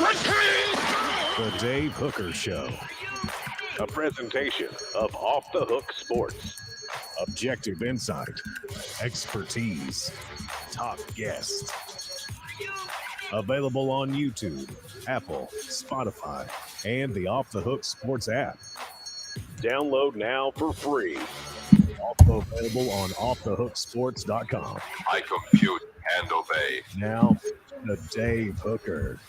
The Dave Hooker Show. A presentation of Off the Hook Sports. Objective insight, expertise, top guests. Available on YouTube, Apple, Spotify, and the Off the Hook Sports app. Download now for free. Also available on offthehooksports.com. I compute and obey. Now, the Dave Hooker.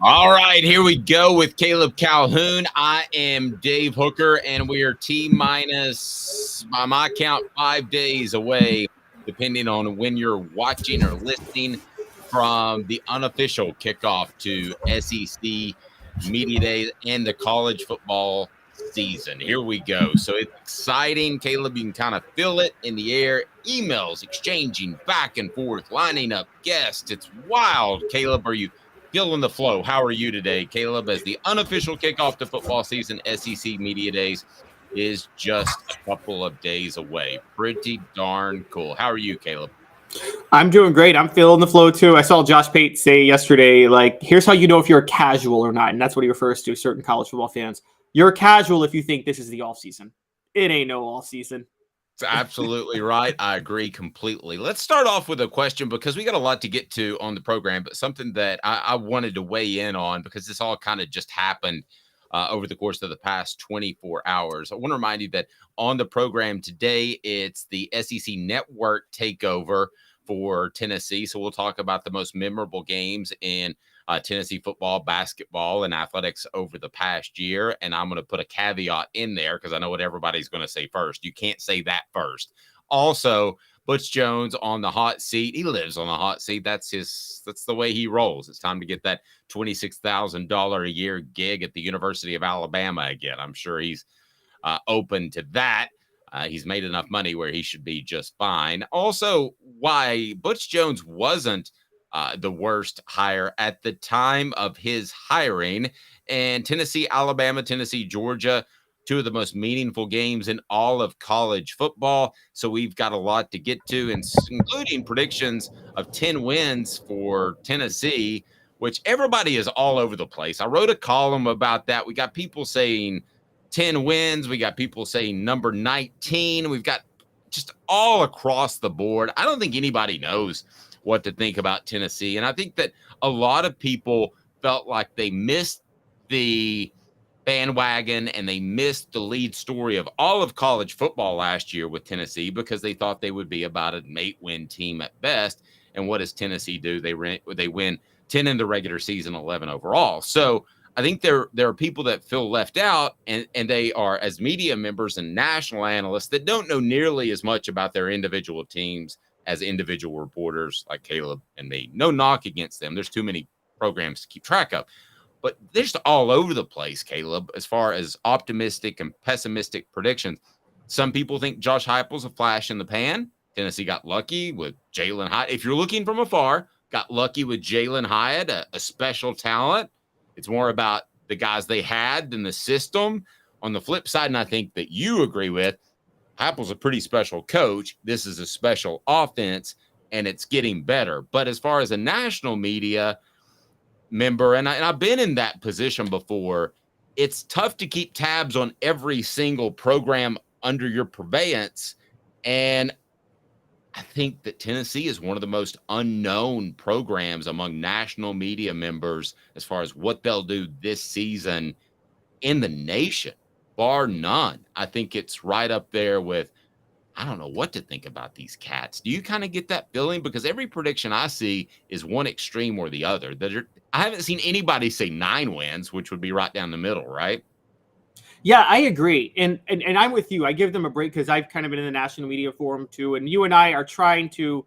All right, here we go with Caleb Calhoun. I am Dave Hooker, and we are T-minus, by my count, 5 days away, depending on when you're watching or listening, from the unofficial kickoff to SEC Media Days and the college football season. Here we go. So it's exciting. Caleb, you can kind of feel it in the air. Emails exchanging back and forth, lining up guests. It's wild. Caleb, are you feeling the flow? How are you today, Caleb, as the unofficial kickoff to football season, SEC Media Days, is just a couple of days away? Pretty darn cool. How are you, Caleb? I'm doing great. I'm feeling the flow, too. I saw Josh Pate say yesterday, like, here's how you know if you're a casual or not, and that's what he refers to, certain college football fans. You're a casual if you think this is the offseason. It ain't no offseason. That's absolutely right. I agree completely. Let's start off with a question because we got a lot to get to on the program, but something that I wanted to weigh in on because this all kind of just happened over the course of the past 24 hours. I want to remind you that on the program today, it's the SEC Network takeover for Tennessee. So we'll talk about the most memorable games in Tennessee football, basketball, and athletics over the past year. And I'm going to put a caveat in there because I know what everybody's going to say first. You can't say that first. Also, Butch Jones on the hot seat. He lives on the hot seat. That's the way he rolls. It's time to get that $26,000 a year gig at the University of Alabama again. I'm sure he's open to that. He's made enough money where he should be just fine. Also, why Butch Jones wasn't the worst hire at the time of his hiring. And Tennessee, Alabama, Tennessee, Georgia, two of the most meaningful games in all of college football. So we've got a lot to get to, including predictions of 10 wins for Tennessee, which everybody is all over the place. I wrote a column about that. We got people saying 10 wins. We got people saying number 19. We've got just all across the board. I don't think anybody knows what to think about Tennessee. And I think that a lot of people felt like they missed the bandwagon and they missed the lead story of all of college football last year with Tennessee because they thought they would be about an 8-win team at best. And what does Tennessee do? They win 10 in the regular season, 11 overall. So I think there are people that feel left out, and they are, as media members and national analysts, that don't know nearly as much about their individual teams as individual reporters like Caleb and me. No knock against them. There's too many programs to keep track of. But they're just all over the place, Caleb, as far as optimistic and pessimistic predictions. Some people think Josh Heupel's a flash in the pan. Tennessee got lucky with Jalen Hyatt. If you're looking from afar, got lucky with Jalen Hyatt, a special talent. It's more about the guys they had than the system. On the flip side, and I think that you agree with, Heupel's a pretty special coach. This is a special offense, and it's getting better. But as far as a national media member, and I've been in that position before, it's tough to keep tabs on every single program under your purveyance. And I think that Tennessee is one of the most unknown programs among national media members as far as what they'll do this season in the nation, bar none. I think it's right up there with, I don't know what to think about these Cats. Do you kind of get that feeling? Because every prediction I see is one extreme or the other. I haven't seen anybody say 9 wins, which would be right down the middle, right? Yeah, I agree. And I'm with you. I give them a break because I've kind of been in the national media forum too. And you and I are trying to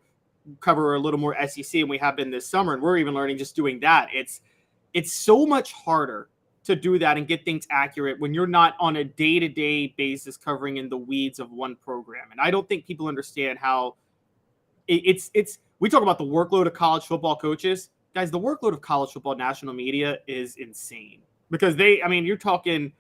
cover a little more SEC, and we have been this summer. And we're even learning just doing that. It's so much harder to do that and get things accurate when you're not on a day-to-day basis covering in the weeds of one program. And I don't think people understand how it's we talk about the workload of college football coaches. Guys, the workload of college football national media is insane because you're talking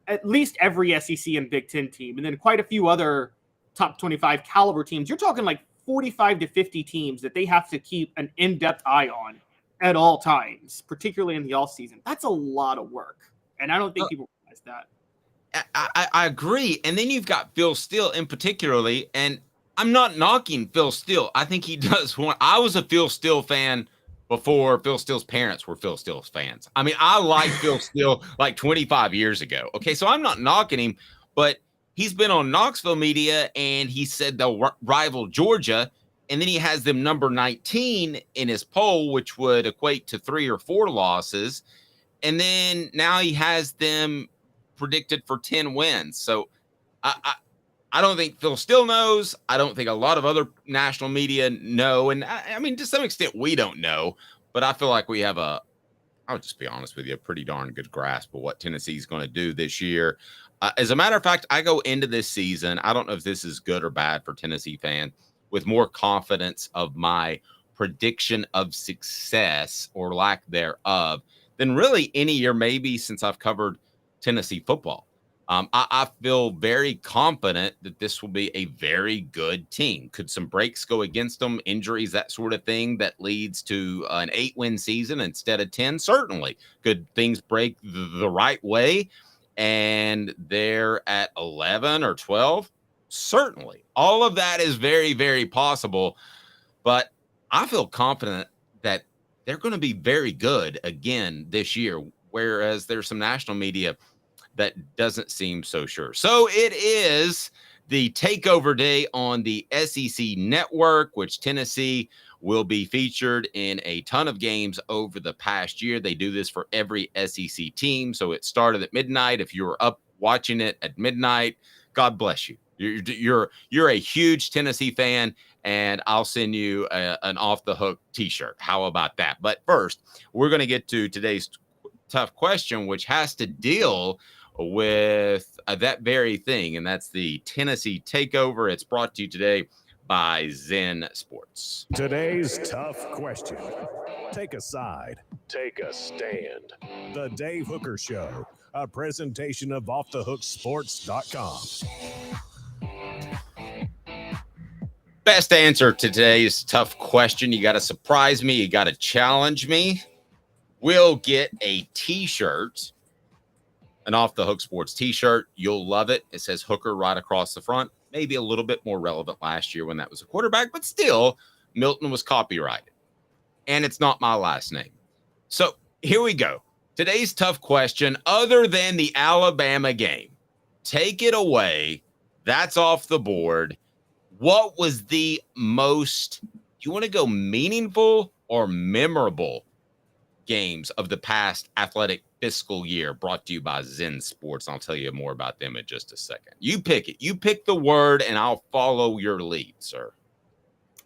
at least every SEC and Big Ten team, and then quite a few other top 25 caliber teams. You're talking like 45 to 50 teams that they have to keep an in-depth eye on at all times, particularly in the off season. That's a lot of work. And I don't think people realize that. I agree. And then you've got Phil Steele in particularly, and I'm not knocking Phil Steele. I think he does want. I was a Phil Steele fan before Phil Steele's parents were Phil Steele's fans. I mean, I liked Phil Steele like 25 years ago. Okay, so I'm not knocking him, but he's been on Knoxville media and he said they'll rival Georgia. And then he has them number 19 in his poll, which would equate to 3 or 4 losses. And then now he has them predicted for 10 wins. So I don't think Phil Steele knows. I don't think a lot of other national media know. And I mean, to some extent, we don't know. But I feel like we have I'll just be honest with you, a pretty darn good grasp of what Tennessee's going to do this year. As a matter of fact, I go into this season, I don't know if this is good or bad for Tennessee fans, with more confidence of my prediction of success or lack thereof than really any year maybe since I've covered Tennessee football. I feel very confident that this will be a very good team. Could some breaks go against them, injuries, that sort of thing that leads to an 8-win season instead of 10? Certainly. Could things break the right way and they're at 11 or 12? Certainly. All of that is very, very possible. But I feel confident that they're going to be very good again this year, whereas there's some national media that doesn't seem so sure. So it is the takeover day on the SEC network, which Tennessee will be featured in a ton of games over the past year. They do this for every SEC team. So it started at midnight. If you were up watching it at midnight, God bless you. You're a huge Tennessee fan, and I'll send you an off the hook t-shirt. How about that? But first, we're going to get to today's tough question, which has to deal with that very thing, and that's the Tennessee takeover. It's brought to you today by Zen Sports. Today's tough question. Take a side. Take a stand. The Dave Hooker Show, a presentation of offthehooksports.com. Best answer to today's tough question. You got to surprise me. You got to challenge me. We'll get a t-shirt, an Off the Hook Sports t-shirt. You'll love it. It says Hooker right across the front. Maybe a little bit more relevant last year when that was a quarterback, but still, Milton was copyrighted. And it's not my last name. So here we go. Today's tough question, other than the Alabama game, take it away. That's off the board. What was the most, do you want to go meaningful or memorable games of the past athletic fiscal year, brought to you by Zen Sports? I'll tell you more about them in just a second. You pick it. You pick the word, and I'll follow your lead, sir.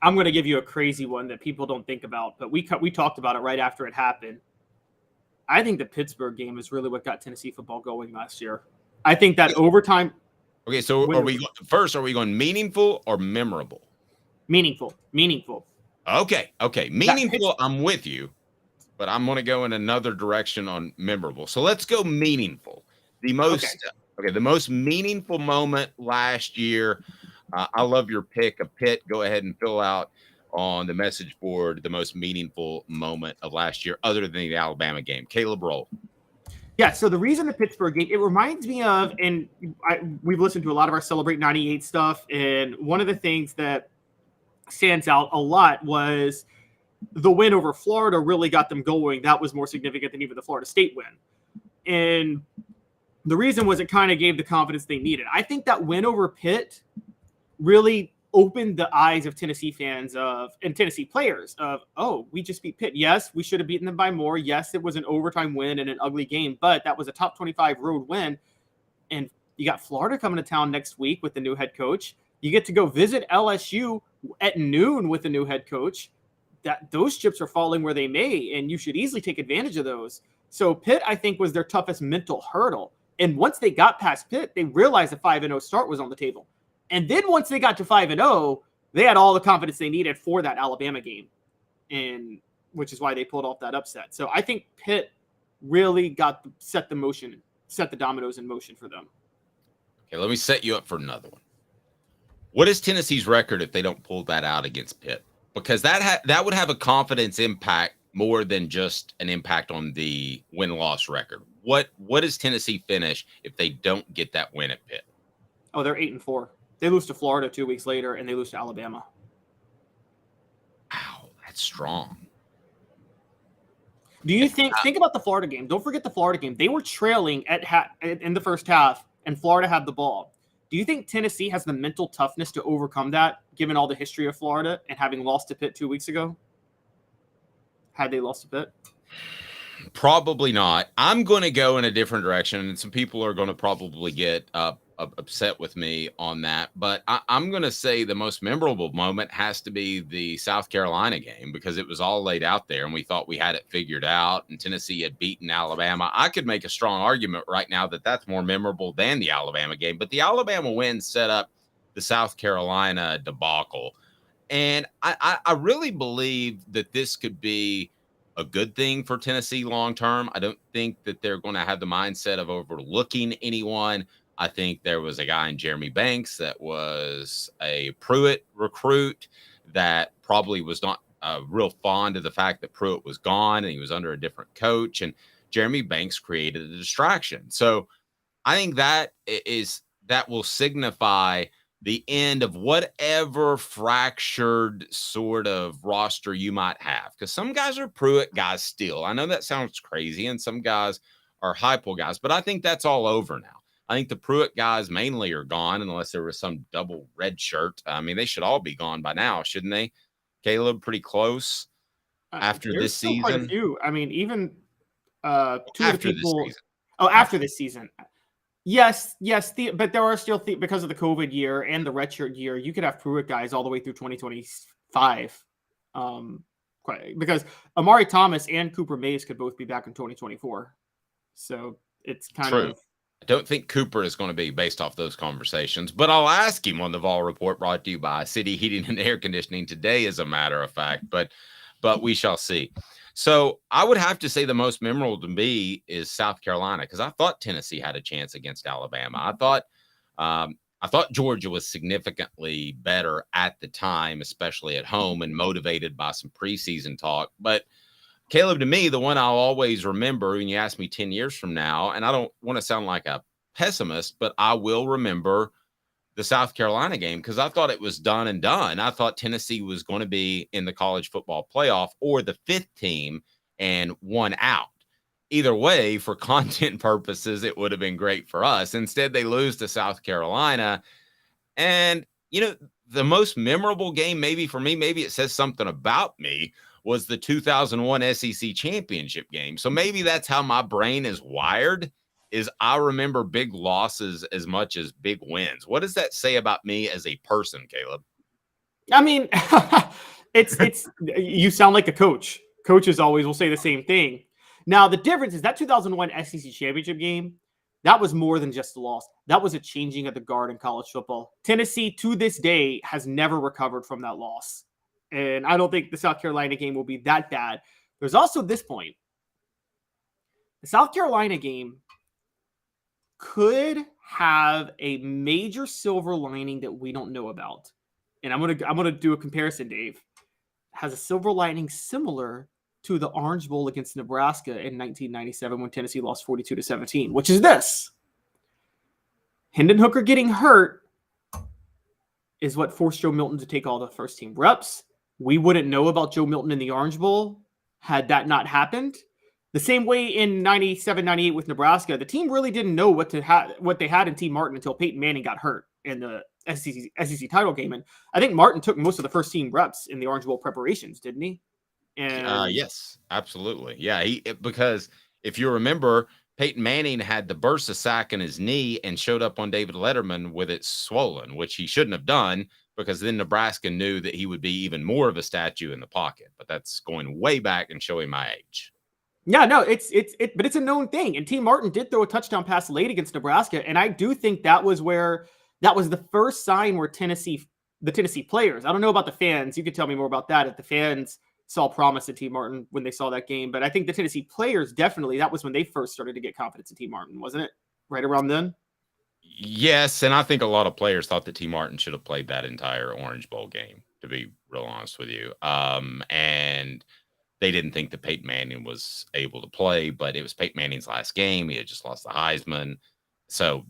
I'm going to give you a crazy one that people don't think about, but we talked about it right after it happened. I think the Pittsburgh game is really what got Tennessee football going last year. I think that overtime. Okay, so are we going meaningful or memorable? Meaningful. Okay. Meaningful, I'm with you, but I'm going to go in another direction on memorable. So let's go meaningful. The most meaningful moment last year. I love your pick of Pitt. Go ahead and fill out on the message board the most meaningful moment of last year, other than the Alabama game. Caleb, roll. Yeah, so the reason the Pittsburgh game, it reminds me of, and we've listened to a lot of our Celebrate 98 stuff, and one of the things that stands out a lot was the win over Florida really got them going. That was more significant than even the Florida State win. And the reason was it kind of gave the confidence they needed. I think that win over Pitt really opened the eyes of Tennessee fans and Tennessee players of, oh, we just beat Pitt. Yes, we should have beaten them by more. Yes, it was an overtime win and an ugly game, but that was a top 25 road win. And you got Florida coming to town next week with the new head coach. You get to go visit LSU at noon with the new head coach. Those chips are falling where they may, and you should easily take advantage of those. So Pitt, I think, was their toughest mental hurdle. And once they got past Pitt, they realized a 5-0 start was on the table. And then once they got to 5-0, they had all the confidence they needed for that Alabama game, and which is why they pulled off that upset. So I think Pitt really set the dominoes in motion for them. Okay, let me set you up for another one. What is Tennessee's record if they don't pull that out against Pitt? Because that would have a confidence impact more than just an impact on the win-loss record? What does Tennessee finish if they don't get that win at Pitt? Oh, they're 8-4. They lose to Florida 2 weeks later, and they lose to Alabama. Wow, that's strong. Do you think about the Florida game? Don't forget the Florida game. They were trailing in the first half, and Florida had the ball. Do you think Tennessee has the mental toughness to overcome that, given all the history of Florida and having lost to Pitt 2 weeks ago? Had they lost to Pitt? Probably not. I'm going to go in a different direction, and some people are going to probably get upset with me on that. But I'm going to say the most memorable moment has to be the South Carolina game, because it was all laid out there, and we thought we had it figured out, and Tennessee had beaten Alabama. I could make a strong argument right now that that's more memorable than the Alabama game. But the Alabama win set up the South Carolina debacle. And I really believe that this could be a good thing for Tennessee long term. I don't think that they're going to have the mindset of overlooking anyone. I think there was a guy in Jeremy Banks that was a Pruitt recruit that probably was not real fond of the fact that Pruitt was gone and he was under a different coach, and Jeremy Banks created a distraction. So I think that will signify the end of whatever fractured sort of roster you might have. Because some guys are Pruitt guys still. I know that sounds crazy, and some guys are Heupel guys, but I think that's all over now. I think the Pruitt guys mainly are gone, unless there was some double red shirt. I mean, they should all be gone by now, shouldn't they? Caleb, pretty close after this season. Quite a few. I mean, even two after of the people. This season. Oh, after this season. Yes, but there are still because of the COVID year and the redshirt year, you could have Pruitt guys all the way through 2025. Because Amari Thomas and Cooper Mays could both be back in 2024. So it's kind of. I don't think Cooper is going to be based off those conversations, but I'll ask him on the Vol Report, brought to you by City Heating and Air Conditioning today, as a matter of fact. But we shall see. So I would have to say the most memorable to me is South Carolina, because I thought Tennessee had a chance against Alabama. I thought Georgia was significantly better at the time, especially at home, and motivated by some preseason talk. But Caleb, to me, the one I'll always remember, and you ask me 10 years from now, and I don't want to sound like a pessimist, but I will remember the South Carolina game, because I thought it was done and done. I thought Tennessee was going to be in the college football playoff or the fifth team and one out. Either way, for content purposes, it would have been great for us. Instead, they lose to South Carolina. And, the most memorable game, maybe for me, maybe it says something about me, was the 2001 SEC championship game. So maybe that's how my brain is wired, is I remember big losses as much as big wins. What does that say about me as a person, Caleb? I mean, it's you sound like a coach. Coaches always will say the same thing. Now, the difference is that 2001 SEC championship game, that was more than just a loss. That was a changing of the guard in college football. Tennessee, to this day, has never recovered from that loss. And I don't think the South Carolina game will be that bad. There's also this point. The South Carolina game could have a major silver lining that we don't know about. And I'm gonna do a comparison, Dave. It has a silver lining similar to the Orange Bowl against Nebraska in 1997 when Tennessee lost 42-17, which is this. Hendon Hooker getting hurt is what forced Joe Milton to take all the first team reps. We wouldn't know about Joe Milton in the Orange Bowl had that not happened. The same way in 97-98 with Nebraska, the team really didn't know what they had in T. Martin until Peyton Manning got hurt in the SEC title game. And I think Martin took most of the first team reps in the Orange Bowl preparations, didn't he? And yes, absolutely. Yeah, because if you remember, Peyton Manning had the bursa sac in his knee and showed up on David Letterman with it swollen, which he shouldn't have done, because then Nebraska knew that he would be even more of a statue in the pocket. But that's going way back and showing my age. Yeah, no, but it's a known thing. And T. Martin did throw a touchdown pass late against Nebraska, and I do think that was the first sign where the Tennessee players. I don't know about the fans. You could tell me more about that. If the fans saw promise in T. Martin when they saw that game, but I think the Tennessee players definitely, that was when they first started to get confidence in T. Martin, wasn't it? Right around then. Yes, and I think a lot of players thought that T. Martin should have played that entire Orange Bowl game, to be real honest with you. And they didn't think that Peyton Manning was able to play, but it was Peyton Manning's last game. He had just lost the Heisman. So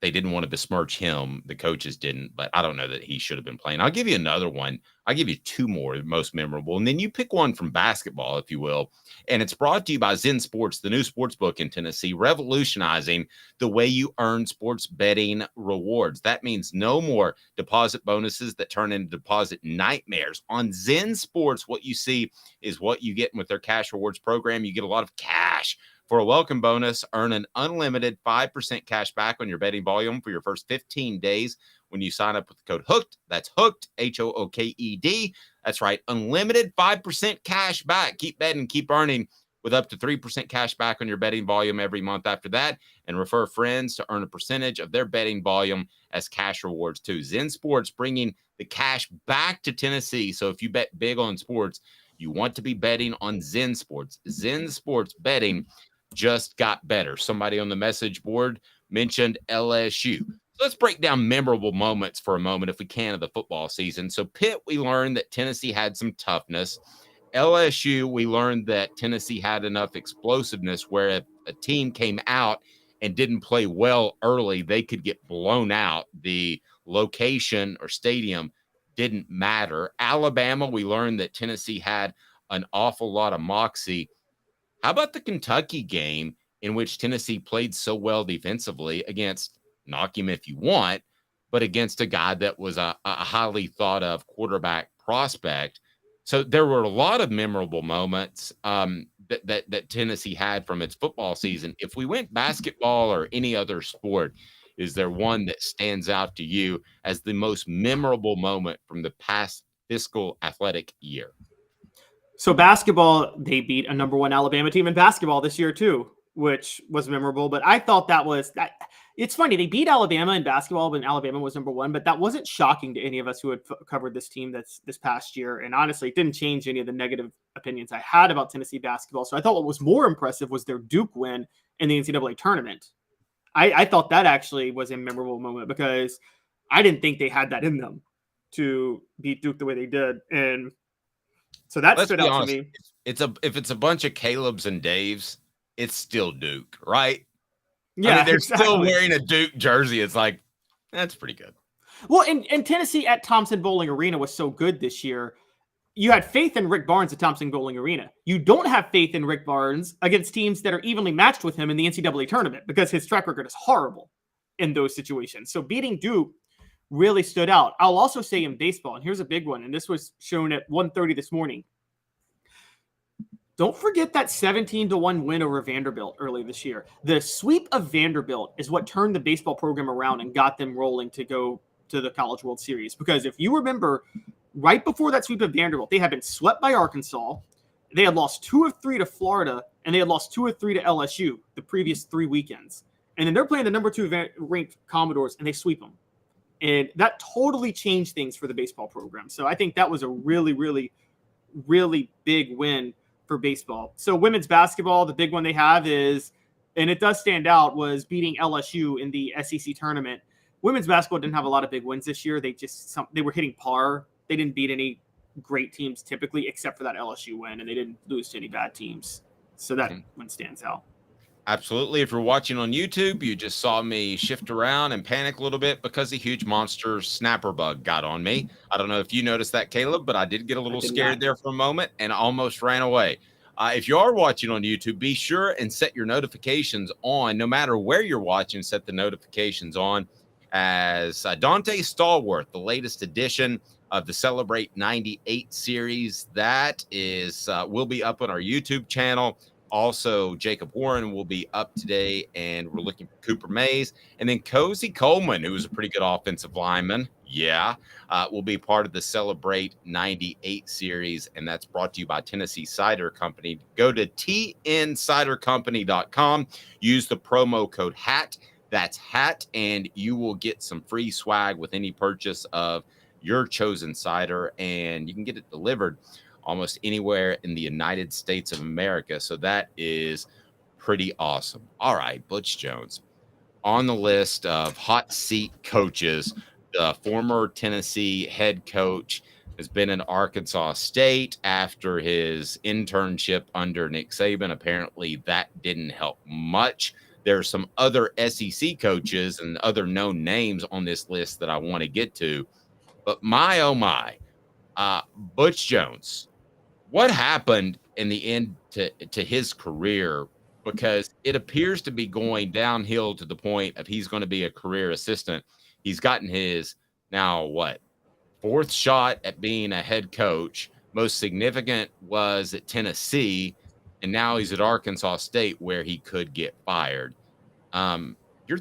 they didn't want to besmirch him. The coaches didn't, but I don't know that he should have been playing. I'll give you another one. I'll give you two more, most memorable. And then you pick one from basketball, if you will. And it's brought to you by Zen Sports, the new sports book in Tennessee, revolutionizing the way you earn sports betting rewards. That means no more deposit bonuses that turn into deposit nightmares. On Zen Sports, what you see is what you get with their cash rewards program. You get a lot of cash. For a welcome bonus, earn an unlimited 5% cash back on your betting volume for your first 15 days when you sign up with the code HOOKED. That's HOOKED, HOOKED. That's right, unlimited 5% cash back. Keep betting, keep earning with up to 3% cash back on your betting volume every month after that. And refer friends to earn a percentage of their betting volume as cash rewards too. Zen Sports bringing the cash back to Tennessee. So if you bet big on sports, you want to be betting on Zen Sports. Zen Sports betting just got better. Somebody on the message board mentioned LSU. So let's break down memorable moments for a moment, if we can, of the football season. So Pitt, we learned that Tennessee had some toughness. LSU, we learned that Tennessee had enough explosiveness where if a team came out and didn't play well early, they could get blown out. The location or stadium didn't matter. Alabama, we learned that Tennessee had an awful lot of moxie. How about the Kentucky game in which Tennessee played so well defensively against, knock him if you want, but against a guy that was a highly thought of quarterback prospect? So there were a lot of memorable moments that Tennessee had from its football season. If we went basketball or any other sport, is there one that stands out to you as the most memorable moment from the past fiscal athletic year? So basketball, they beat a number one Alabama team in basketball this year too, which was memorable. But I thought that was that. It's funny, they beat Alabama in basketball when Alabama was number one, but that wasn't shocking to any of us who had covered this team this past year. And honestly, it didn't change any of the negative opinions I had about Tennessee basketball. So I thought what was more impressive was their Duke win in the NCAA tournament. I thought that actually was a memorable moment because I didn't think they had that in them to beat Duke the way they did. And so that stood out to me. If it's a bunch of Caleb's and Dave's, it's still Duke, right? Yeah, I mean, they're exactly. still wearing a Duke jersey. It's like, that's pretty good. Well, and Tennessee at Thompson Bowling Arena was so good this year. You had faith in Rick Barnes at Thompson Bowling Arena. You don't have faith in Rick Barnes against teams that are evenly matched with him in the NCAA tournament because his track record is horrible in those situations. So beating Duke really stood out. I'll also say in baseball, and here's a big one, and this was shown at 1:30 this morning. Don't forget that 17-1 win over Vanderbilt early this year. The sweep of Vanderbilt is what turned the baseball program around and got them rolling to go to the College World Series. Because if you remember, right before that sweep of Vanderbilt, they had been swept by Arkansas. They had lost 2 of 3 to Florida, and they had lost 2 of 3 to LSU the previous 3 weekends. And then they're playing the number 2 ranked Commodores, and they sweep them. And that totally changed things for the baseball program. So I think that was a really, really, really big win for baseball. So women's basketball, the big one they have is, and it does stand out, was beating LSU in the SEC tournament. Women's basketball didn't have a lot of big wins this year. They were hitting par. They didn't beat any great teams typically, except for that LSU win, and they didn't lose to any bad teams. So that one stands out. Absolutely. If you're watching on YouTube, you just saw me shift around and panic a little bit because a huge monster snapper bug got on me. I don't know if you noticed that, Caleb, but I did get a little scared there for a moment and almost ran away. If you are watching on YouTube, be sure and set your notifications on. No matter where you're watching, set the notifications on as Dante Stallworth, the latest edition of the Celebrate 98 series. That is will be up on our YouTube channel. Also, Jacob Warren will be up today, and we're looking for Cooper Mays. And then Cozy Coleman, who is a pretty good offensive lineman, will be part of the Celebrate 98 series, and that's brought to you by Tennessee Cider Company. Go to tncidercompany.com, use the promo code HAT, that's HAT, and you will get some free swag with any purchase of your chosen cider, and you can get it delivered almost anywhere in the United States of America. So that is pretty awesome. All right, Butch Jones. On the list of hot seat coaches, the former Tennessee head coach has been in Arkansas State after his internship under Nick Saban. Apparently, that didn't help much. There's some other SEC coaches and other known names on this list that I want to get to. But my, oh my, Butch Jones, what happened in the end to his career? Because it appears to be going downhill to the point of he's going to be a career assistant. He's gotten his now what? Fourth shot at being a head coach. Most significant was at Tennessee, and now he's at Arkansas State where he could get fired.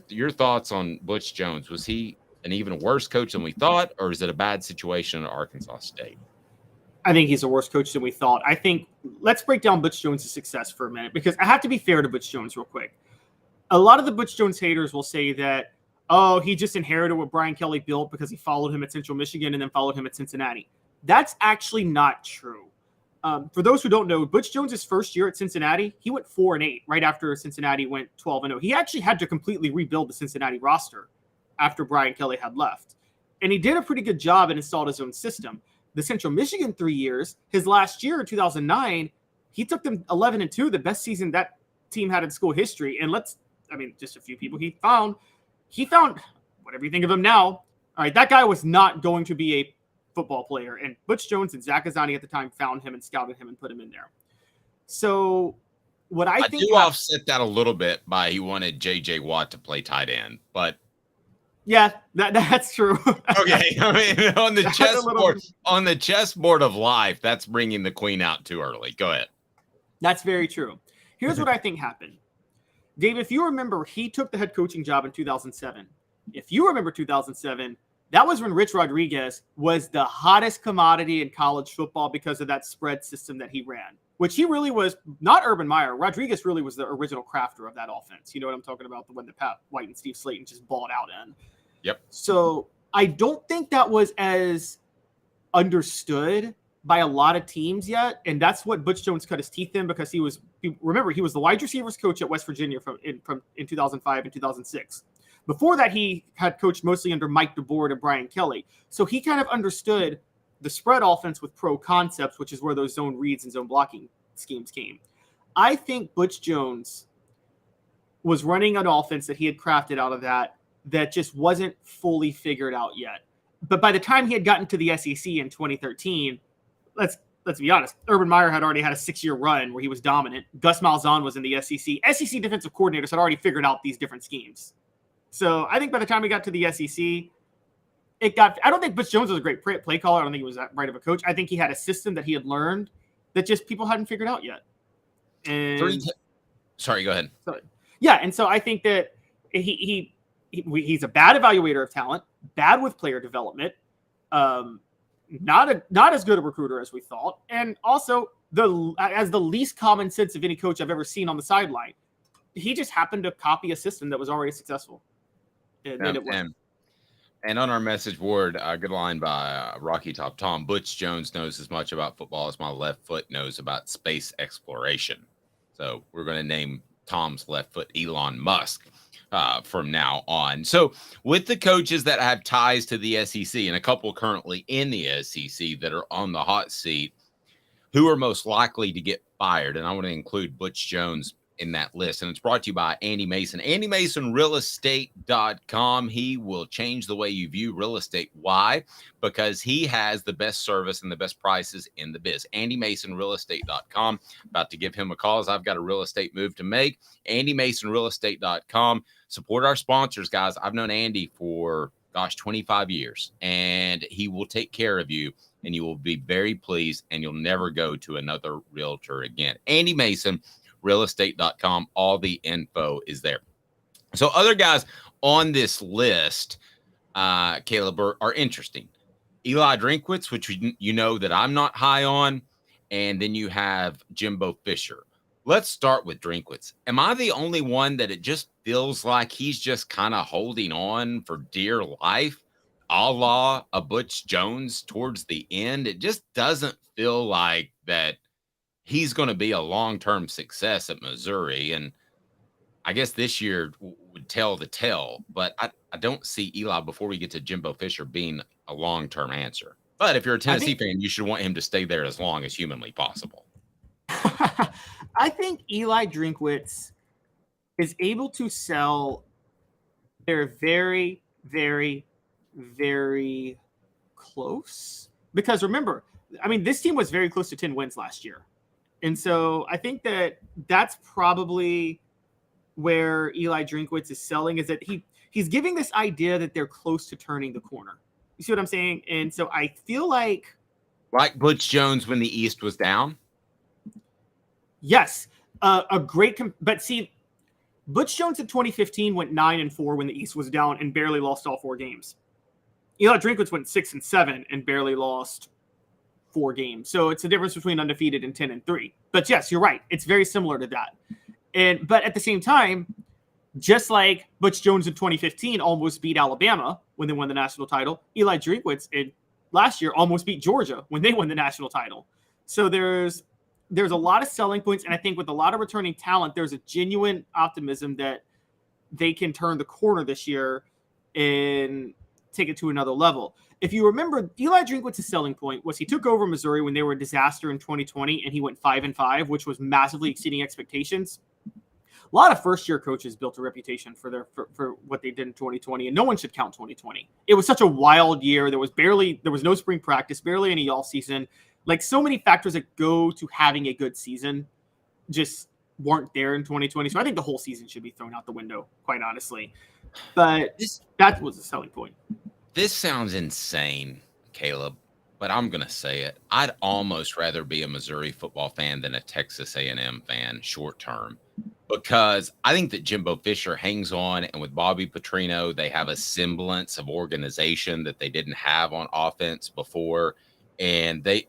Your thoughts on Butch Jones? Was he an even worse coach than we thought, or is it a bad situation at Arkansas State? I think he's a worse coach than we thought. I think let's break down Butch Jones' success for a minute, because I have to be fair to Butch Jones real quick. A lot of the Butch Jones haters will say that, oh, he just inherited what Brian Kelly built because he followed him at Central Michigan and then followed him at Cincinnati. That's actually not true. For those who don't know, Butch Jones' first year at Cincinnati, he went 4-8 right after Cincinnati went 12-0. He actually had to completely rebuild the Cincinnati roster after Brian Kelly had left. And he did a pretty good job and installed his own system. The Central Michigan 3 years, his last year in 2009, he took them 11-2, the best season that team had in school history. And just a few people he found, whatever you think of him now, all right, that guy was not going to be a football player. And Butch Jones and Zach Azzani at the time found him and scouted him and put him in there. So what I think do offset that a little bit by he wanted J.J. Watt to play tight end, but yeah, that's true. Okay, I mean, on the chessboard of life, that's bringing the queen out too early. Go ahead. That's very true. Here's what I think happened. Dave, if you remember, he took the head coaching job in 2007. If you remember 2007, that was when Rich Rodriguez was the hottest commodity in college football because of that spread system that he ran, which he really was not Urban Meyer. Rodriguez really was the original crafter of that offense. You know what I'm talking about? The one that Pat White and Steve Slayton just balled out in. Yep. So I don't think that was as understood by a lot of teams yet. And that's what Butch Jones cut his teeth in, because he was the wide receivers coach at West Virginia in 2005 and 2006. Before that, he had coached mostly under Mike DeBoer and Brian Kelly. So he kind of understood the spread offense with pro concepts, which is where those zone reads and zone blocking schemes came. I think Butch Jones was running an offense that he had crafted out of that just wasn't fully figured out yet. But by the time he had gotten to the SEC in 2013, let's be honest, Urban Meyer had already had a 6-year run where he was dominant. Gus Malzahn was in the SEC. SEC defensive coordinators had already figured out these different schemes. So I think by the time we got to the SEC, I don't think Butch Jones was a great play caller. I don't think he was that right of a coach. I think he had a system that he had learned that just people hadn't figured out yet. And sorry, go ahead. And so I think that he's a bad evaluator of talent, bad with player development, not as good a recruiter as we thought, and also as the least common sense of any coach I've ever seen on the sideline. He just happened to copy a system that was already successful. And on our message board, a good line by Rocky Top Tom, Butch Jones knows as much about football as my left foot knows about space exploration. So we're going to name Tom's left foot Elon Musk from now on. So with the coaches that have ties to the SEC and a couple currently in the SEC that are on the hot seat, who are most likely to get fired? And I want to include Butch Jones in that list. And it's brought to you by Andy Mason. AndyMasonRealEstate.com. He will change the way you view real estate. Why? Because he has the best service and the best prices in the biz. AndyMasonRealEstate.com. About to give him a call as I've got a real estate move to make. AndyMasonRealEstate.com. Support our sponsors, guys. I've known Andy for 25 years, and he will take care of you, and you will be very pleased, and you'll never go to another realtor again. Andy Mason, realestate.com. All the info is there. So other guys on this list, Caleb, are interesting. Eli Drinkwitz, which you know that I'm not high on, and then you have Jimbo Fisher. Let's start with Drinkwitz. Am I the only one that it just feels like he's just kind of holding on for dear life, a la a Butch Jones towards the end? It just doesn't feel like that he's going to be a long-term success at Missouri. And I guess this year would tell the tale, but I don't see Eli, before we get to Jimbo Fisher, being a long-term answer. But if you're a Tennessee fan, you should want him to stay there as long as humanly possible. I think Eli Drinkwitz is able to sell their very, very, very close. Because remember, I mean, this team was very close to 10 wins last year. And so I think that that's probably where Eli Drinkwitz is selling, is that he's giving this idea that they're close to turning the corner. You see what I'm saying? And so I feel like Butch Jones when the East was down. Yes, a great. But see, Butch Jones in 2015 went 9-4 when the East was down and barely lost all 4 games. Eli Drinkwitz went 6-7 and barely lost 4 games. So it's a difference between undefeated and 10-3. But yes, you're right. It's very similar to that. But at the same time, just like Butch Jones in 2015 almost beat Alabama when they won the national title, Eli Drinkwitz last year almost beat Georgia when they won the national title. So there's a lot of selling points, and I think with a lot of returning talent, there's a genuine optimism that they can turn the corner this year and take it to another level. If you remember, Eli Drinkwitz's selling point was he took over Missouri when they were a disaster in 2020, and he went 5-5, which was massively exceeding expectations. A lot of first-year coaches built a reputation for what they did in 2020, and no one should count 2020. It was such a wild year. There was no spring practice, barely any all-season. Like, so many factors that go to having a good season just weren't there in 2020. So I think the whole season should be thrown out the window, quite honestly. But that was a selling point. This sounds insane, Caleb, but I'm going to say it. I'd almost rather be a Missouri football fan than a Texas A&M fan short term, because I think that Jimbo Fisher hangs on, and with Bobby Petrino, they have a semblance of organization that they didn't have on offense before, and that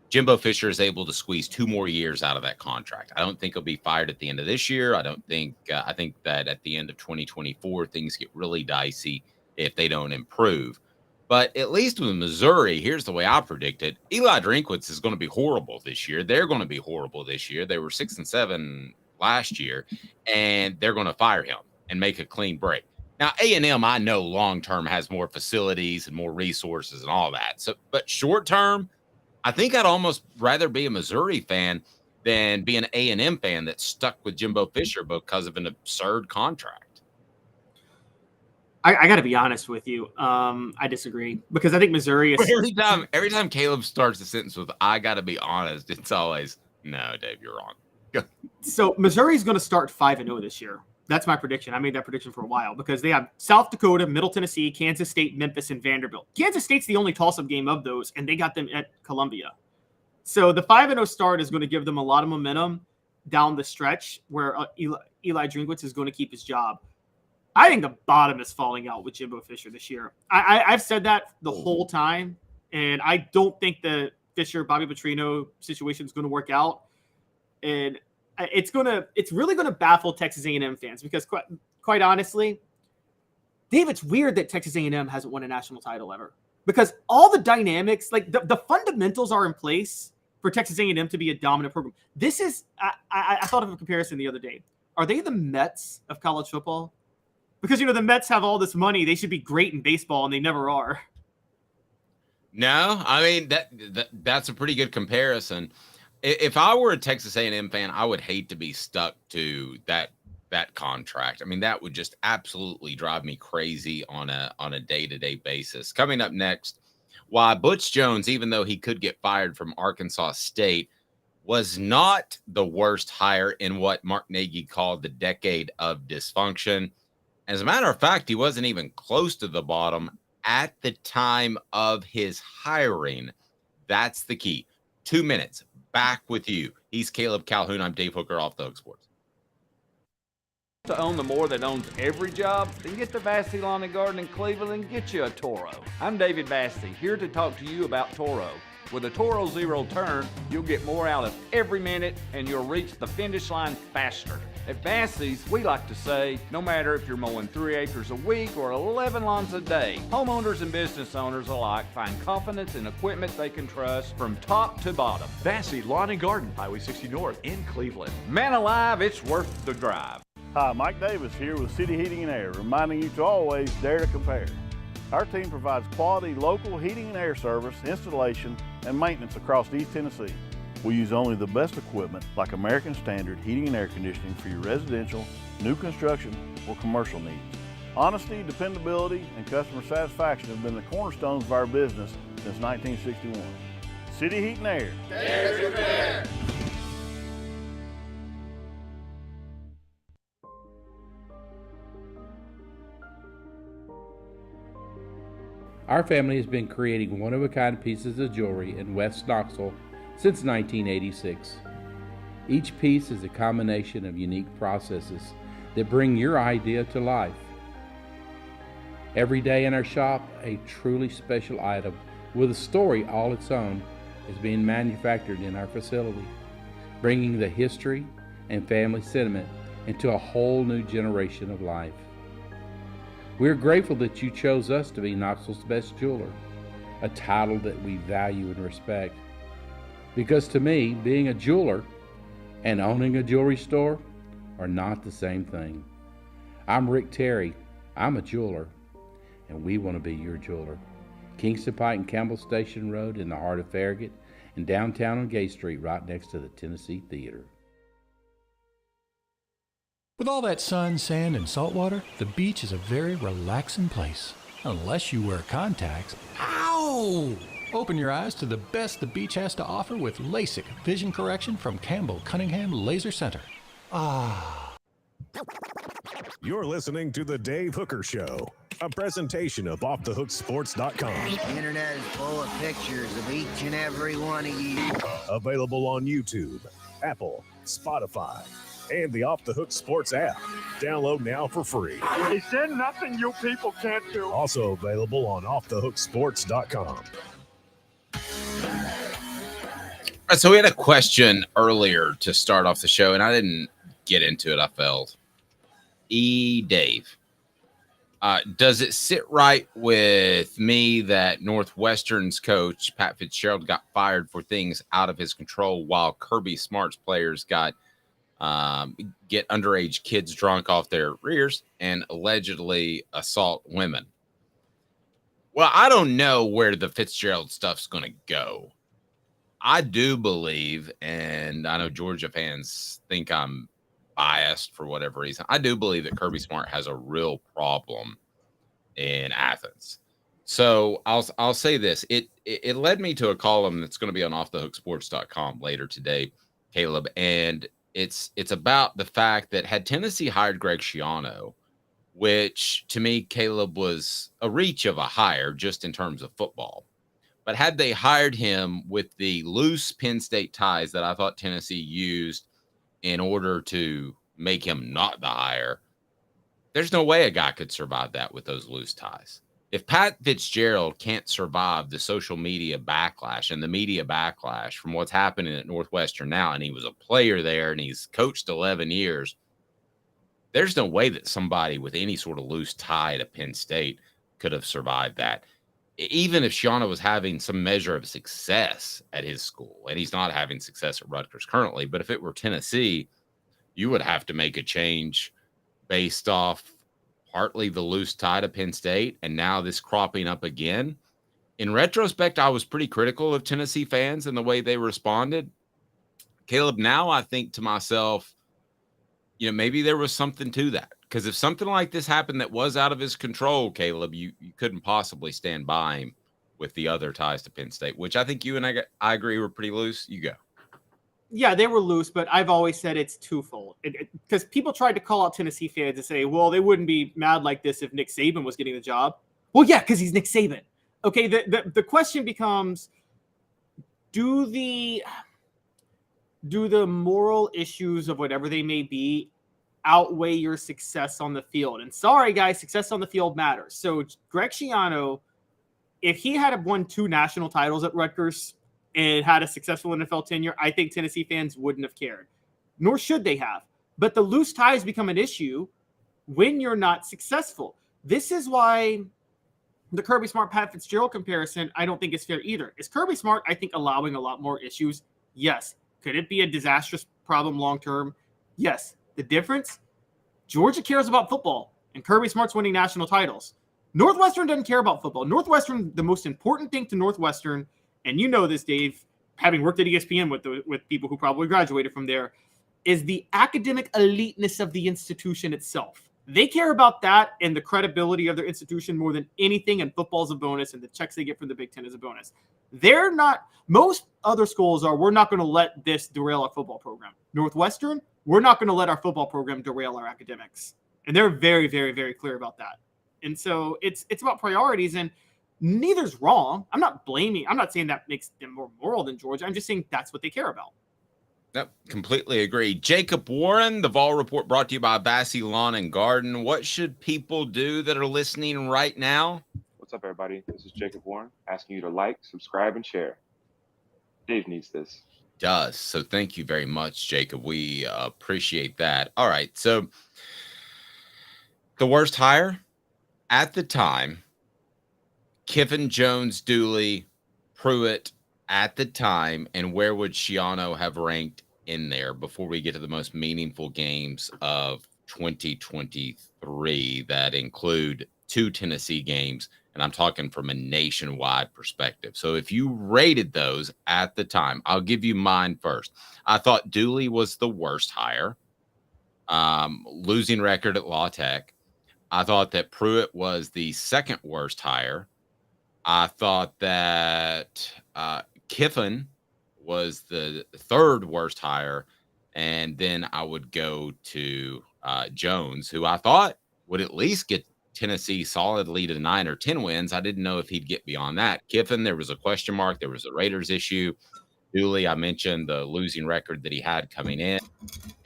Jimbo Fisher is able to squeeze 2 more years out of that contract. I don't think he'll be fired at the end of this year. I think that at the end of 2024, things get really dicey if they don't improve. But at least with Missouri, here's the way I predict it. Eli Drinkwitz is going to be horrible this year. They're going to be horrible this year. They were 6-7 last year, and they're going to fire him and make a clean break. Now, A&M, I know long-term has more facilities and more resources and all that. So, but short-term, I think I'd almost rather be a Missouri fan than be an A&M fan that's stuck with Jimbo Fisher because of an absurd contract. I got to be honest with you. I disagree, because I think Missouri is every time Caleb starts a sentence with "I got to be honest," it's always, "No, Dave, you're wrong." So Missouri is going to start 5-0 this year. That's my prediction. I made that prediction for a while, because they have South Dakota, Middle Tennessee, Kansas State, Memphis, and Vanderbilt. Kansas State's the only toss-up game of those, and they got them at Columbia. So the 5-0 start is going to give them a lot of momentum down the stretch, where Eli Drinkwitz is going to keep his job. I think the bottom is falling out with Jimbo Fisher this year. I've said that the whole time, and I don't think the Fisher-Bobby Petrino situation is going to work out. And it's really going to baffle Texas A&M fans, because quite honestly, Dave, it's weird that Texas A&M hasn't won a national title ever, because all the dynamics, like the fundamentals are in place for Texas A&M to be a dominant program. This is, I thought of a comparison the other day. Are they the Mets of college football? Because, the Mets have all this money. They should be great in baseball, and they never are. No, I mean, that's a pretty good comparison. If I were a Texas A&M fan, I would hate to be stuck to that contract. I mean, that would just absolutely drive me crazy on a day-to-day basis. Coming up next, why Butch Jones, even though he could get fired from Arkansas State, was not the worst hire in what Mark Nagy called the decade of dysfunction. As a matter of fact, he wasn't even close to the bottom at the time of his hiring. That's the key. 2 minutes. Back with you. He's Caleb Calhoun. I'm Dave Hooker, Off the Hook Sports. To own the more that owns every job, then get to Vassy Lawn and Garden in Cleveland and get you a Toro. I'm David Vassy, here to talk to you about Toro. With a Toro Zero Turn, you'll get more out of every minute, and you'll reach the finish line faster. At Vassy's, we like to say, no matter if you're mowing 3 acres a week or 11 lawns a day, homeowners and business owners alike find confidence in equipment they can trust from top to bottom. Vassy Lawn and Garden, Highway 60 North in Cleveland. Man alive, it's worth the drive. Hi, Mike Davis here with City Heating and Air, reminding you to always dare to compare. Our team provides quality local heating and air service, installation, and maintenance across East Tennessee. We use only the best equipment like American Standard heating and air conditioning for your residential, new construction, or commercial needs. Honesty, dependability, and customer satisfaction have been the cornerstones of our business since 1961. City Heat and Air. There's your bear. Our family has been creating one-of-a-kind pieces of jewelry in West Knoxville since 1986. Each piece is a combination of unique processes that bring your idea to life. Every day in our shop, a truly special item with a story all its own is being manufactured in our facility, bringing the history and family sentiment into a whole new generation of life. We're grateful that you chose us to be Knoxville's best jeweler, a title that we value and respect. Because to me, being a jeweler and owning a jewelry store are not the same thing. I'm Rick Terry. I'm a jeweler, and we want to be your jeweler. Kingston Pike and Campbell Station Road in the heart of Farragut, and downtown on Gay Street right next to the Tennessee Theater. With all that sun, sand, and salt water, the beach is a very relaxing place. Unless you wear contacts. Ow! Open your eyes to the best the beach has to offer with LASIK vision correction from Campbell Cunningham Laser Center. Ah. You're listening to The Dave Hooker Show, a presentation of OffTheHookSports.com. The internet is full of pictures of each and every one of you. Available on YouTube, Apple, Spotify, and the Off the Hook Sports app. Download now for free. Is there nothing you people can't do? Also available on OffTheHookSports.com. All right, so we had a question earlier to start off the show, and I didn't get into it. I failed. Dave, does it sit right with me that Northwestern's coach, Pat Fitzgerald, got fired for things out of his control while Kirby Smart's players got get underage kids drunk off their rears and allegedly assault women? Well, I don't know where the Fitzgerald stuff's going to go. I do believe, and I know Georgia fans think I'm biased for whatever reason, I do believe that Kirby Smart has a real problem in Athens. So I'll say this. It led me to a column that's going to be on offthehooksports.com later today, Caleb, and it's about the fact that had Tennessee hired Greg Schiano, which to me, Caleb, was a reach of a hire just in terms of football. But had they hired him with the loose Penn State ties that I thought Tennessee used in order to make him not the hire, there's no way a guy could survive that with those loose ties. If Pat Fitzgerald can't survive the social media backlash and the media backlash from what's happening at Northwestern now, and he was a player there and he's coached 11 years, there's no way that somebody with any sort of loose tie to Penn State could have survived that. Even if Schiano was having some measure of success at his school, and he's not having success at Rutgers currently, but if it were Tennessee, you would have to make a change based off partly the loose tie to Penn State, and now this cropping up again. In retrospect, I was pretty critical of Tennessee fans and the way they responded. Caleb, now I think to myself, maybe there was something to that. Because if something like this happened that was out of his control, Caleb, you couldn't possibly stand by him with the other ties to Penn State, which I think you and I agree were pretty loose. You go. Yeah, they were loose, but I've always said it's twofold. Because people tried to call out Tennessee fans and say, well, they wouldn't be mad like this if Nick Saban was getting the job. Well, yeah, because he's Nick Saban. Okay, the question becomes, do the moral issues of whatever they may be outweigh your success on the field? And sorry, guys, success on the field matters. So Greg Schiano, if he had won 2 national titles at Rutgers and had a successful NFL tenure, I think Tennessee fans wouldn't have cared, nor should they have. But the loose ties become an issue when you're not successful. This is why the Kirby Smart Pat Fitzgerald comparison I don't think is fair either. Is Kirby Smart, I think, allowing a lot more issues? Yes. Could it be a disastrous problem long term? Yes. The difference? Georgia cares about football, and Kirby Smart's winning national titles. Northwestern doesn't care about football. Northwestern, the most important thing to Northwestern, and you know this, Dave, having worked at ESPN with people who probably graduated from there, is the academic eliteness of the institution itself. They care about that and the credibility of their institution more than anything, and football's a bonus, and the checks they get from the Big Ten is a bonus. They're not, most other schools are, we're not going to let this derail our football program. Northwestern, we're not going to let our football program derail our academics. And they're very, very, very clear about that. And so it's about priorities, and neither's wrong. I'm not saying that makes them more moral than Georgia. I'm just saying that's what they care about. Yep, completely agree. Jacob Warren, the Vol Report brought to you by Bassey Lawn and Garden. What should people do that are listening right now? What's up, everybody? This is Jacob Warren asking you to like, subscribe, and share. Dave needs this. Does. So thank you very much, Jacob. We appreciate that. All right. So the worst hire at the time, Kiffin, Jones, Dooley, Pruitt at the time, and where would Schiano have ranked in there before we get to the most meaningful games of 2023 that include 2 Tennessee games? And I'm talking from a nationwide perspective. So if you rated those at the time, I'll give you mine first. I thought Dooley was the worst hire, losing record at La Tech. I thought that Pruitt was the second worst hire. I thought that Kiffin was the third worst hire. And then I would go to Jones, who I thought would at least get Tennessee solidly to 9 or 10 wins. I didn't know if he'd get beyond that. Kiffin, there was a question mark. There was a Raiders issue. Dooley, I mentioned the losing record that he had coming in.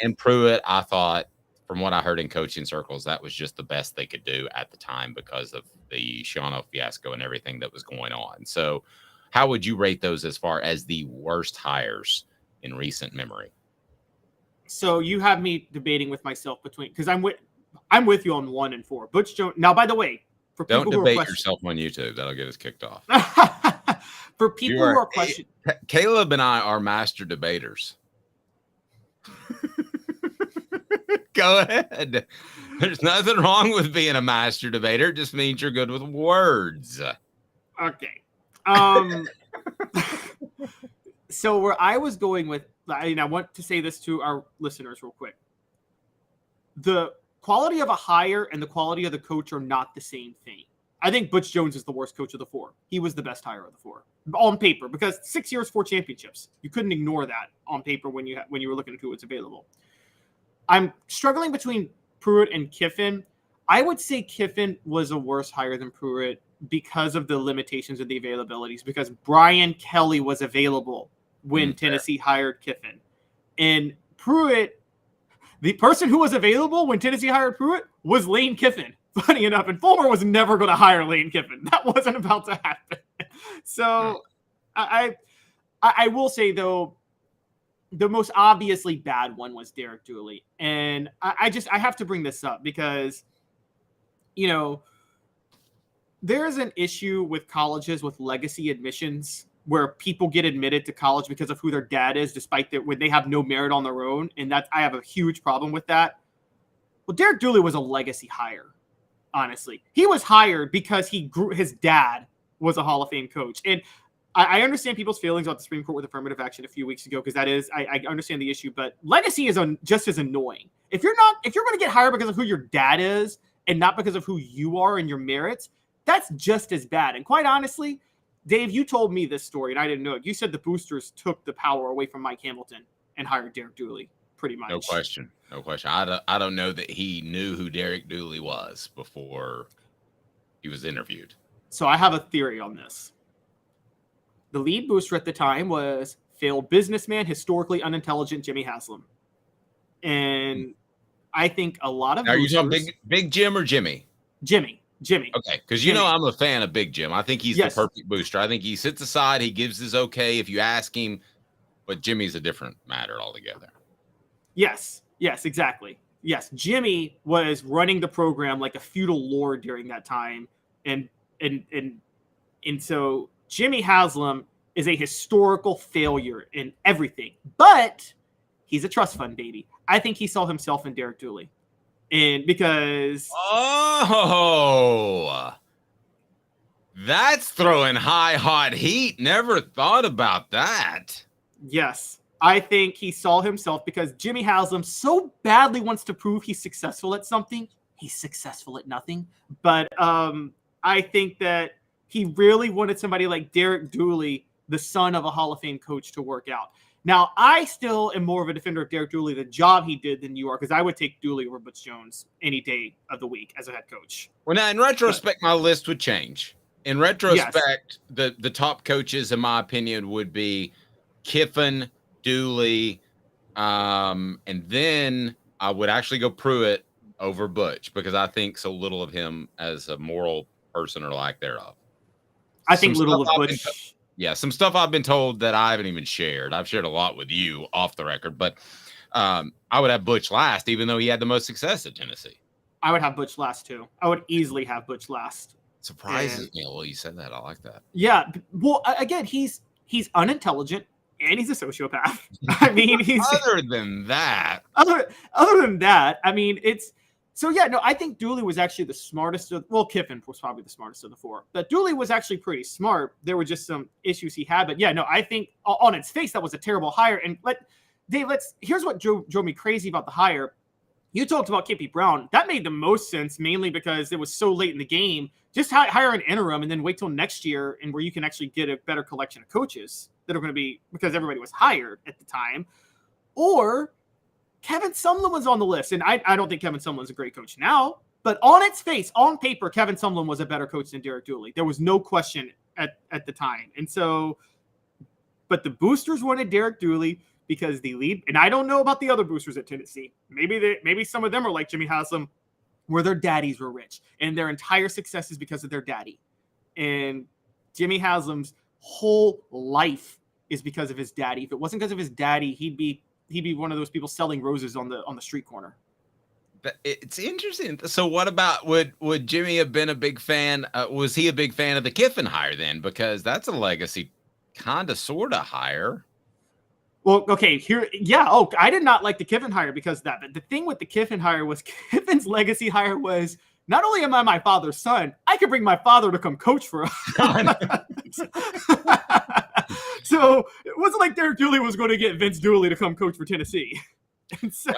And Pruitt, I thought, from what I heard in coaching circles, that was just the best they could do at the time because of the Schiano fiasco and everything that was going on. So how would you rate those as far as the worst hires in recent memory? So you have me debating with myself between, because I'm with you on 1 and 4. Butch Jones. Now, by the way, for people don't who debate are yourself on YouTube. That'll get us kicked off. For people who are questioning, Caleb and I are master debaters. Go ahead. There's nothing wrong with being a master debater. It just means you're good with words. Okay. So where I was going with, and I want to say this to our listeners real quick. The quality of a hire and the quality of the coach are not the same thing. I think Butch Jones is the worst coach of the 4. He was the best hire of the 4 on paper, because 6 years, 4 championships. You couldn't ignore that on paper when you were looking at who was available. I'm struggling between Pruitt and Kiffin. I would say Kiffin was a worse hire than Pruitt because of the limitations of the availabilities, because Brian Kelly was available when Tennessee hired Kiffin. And Pruitt, the person who was available when Tennessee hired Pruitt was Lane Kiffin, funny enough. And Fulmer was never going to hire Lane Kiffin. That wasn't about to happen. So I will say, though, the most obviously bad one was Derek Dooley. And I have to bring this up because, you know, there's an issue with colleges with legacy admissions where people get admitted to college because of who their dad is, despite when they have no merit on their own. And I have a huge problem with that. Well, Derek Dooley was a legacy hire. Honestly, he was hired because his dad was a Hall of Fame coach. And I understand people's feelings about the Supreme Court with affirmative action a few weeks ago, because I understand the issue, but legacy is just as annoying. If you're going to get hired because of who your dad is and not because of who you are and your merits, that's just as bad. And quite honestly, Dave, you told me this story and I didn't know it. You said the boosters took the power away from Mike Hamilton and hired Derek Dooley, pretty much. No question. I don't know that he knew who Derek Dooley was before he was interviewed. So I have a theory on this. The lead booster at the time was failed businessman, historically unintelligent Jimmy Haslam. And I think a lot of Are you talking Big Jim or Jimmy? Jimmy. Okay, because you know I'm a fan of Big Jim. I think he's the perfect booster. I think he sits aside, he gives his okay if you ask him, but Jimmy's a different matter altogether. Yes, exactly. Yes, Jimmy was running the program like a feudal lord during that time, and so Jimmy Haslam is a historical failure in everything, but he's a trust fund baby. I think he saw himself in Derek Dooley. And because That's throwing high, hot heat. Never thought about that. Yes. I think he saw himself because Jimmy Haslam so badly wants to prove he's successful at something. He's successful at nothing. But I think that he really wanted somebody like Derek Dooley, the son of a Hall of Fame coach, to work out. Now, I still am more of a defender of Derek Dooley, the job he did, than you are, because I would take Dooley over Butch Jones any day of the week as a head coach. Well, now, in retrospect, my list would change. In retrospect, the top coaches, in my opinion, would be Kiffin, Dooley, and then I would actually go Pruitt over Butch because I think so little of him as a moral person or lack thereof. I think little of Butch. Some stuff I've been told that I haven't even shared. I've shared a lot with you off the record, but I would have Butch last, even though he had the most success at Tennessee. I would have Butch last too. I would easily have Butch last. Surprises me. Well, you said that. I like that. Yeah. Well, again, he's unintelligent and he's a sociopath. I mean, he's other than that, I mean, it's so yeah, no, I think Dooley was actually the smartest Kiffin was probably the smartest of the four, but Dooley was actually pretty smart. There were just some issues he had, but yeah, no, I think on its face, that was a terrible hire. And here's what drove me crazy about the hire. You talked about Kippy Brown. That made the most sense, mainly because it was so late in the game. Just hire an interim and then wait till next year, and where you can actually get a better collection of coaches that are going to be, because everybody was hired at the time. Or Kevin Sumlin was on the list, and I don't think Kevin Sumlin's a great coach now, but on its face, on paper, Kevin Sumlin was a better coach than Derek Dooley. There was no question at the time. And so, but the boosters wanted Derek Dooley because the lead, and I don't know about the other boosters at Tennessee. Maybe some of them are like Jimmy Haslam, where their daddies were rich, and their entire success is because of their daddy. And Jimmy Haslam's whole life is because of his daddy. If it wasn't because of his daddy, he'd be one of those people selling roses on the street corner. But it's interesting. So what about, would Jimmy have been a big fan? Was he a big fan of the Kiffin hire then? Because that's a legacy kind of sort of hire. Well, okay, here, yeah. Oh, I did not like the Kiffin hire because of that. But the thing with the Kiffin hire was Kiffin's legacy hire was, not only am I my father's son, I could bring my father to come coach for us. So it wasn't like Derek Dooley was going to get Vince Dooley to come coach for Tennessee. And so,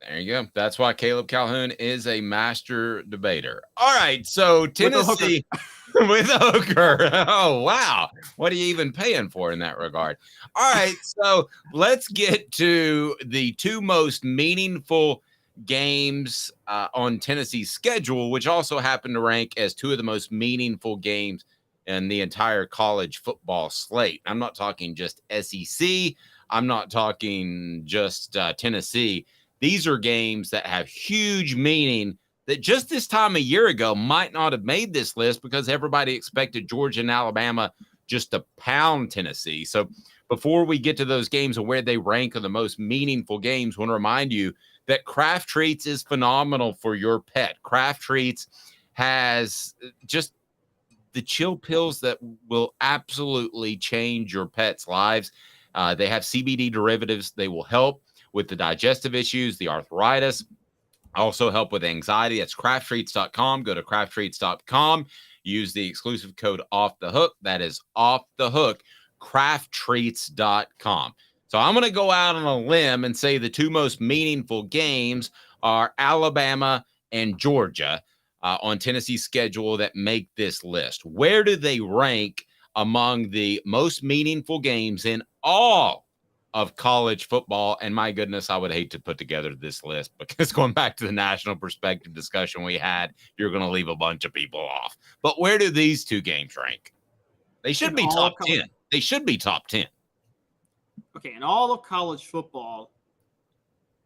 there you go. That's why Caleb Calhoun is a master debater. All right, so Tennessee with a hooker. Oh, wow. What are you even paying for in that regard? All right, so let's get to the two most meaningful games on Tennessee's schedule, which also happen to rank as two of the most meaningful games in the entire college football slate. I'm not talking just SEC. I'm not talking just Tennessee. These are games that have huge meaning that just this time a year ago might not have made this list because everybody expected Georgia and Alabama just to pound Tennessee. So before we get to those games and where they rank on the most meaningful games, I want to remind you that Craft Treats is phenomenal for your pet. Craft Treats has just the chill pills that will absolutely change your pet's lives. They have CBD derivatives. They will help with the digestive issues, the arthritis, also help with anxiety. That's crafttreats.com. Go to crafttreats.com. Use the exclusive code Off the Hook. That is Off the Hook, crafttreats.com. So I'm going to go out on a limb and say the two most meaningful games are Alabama and Georgia on Tennessee's schedule that make this list. Where do they rank among the most meaningful games in all of college football? And my goodness, I would hate to put together this list because going back to the national perspective discussion we had, you're going to leave a bunch of people off. But where do these two games rank? They should be top 10. They should be top 10. Okay, in all of college football,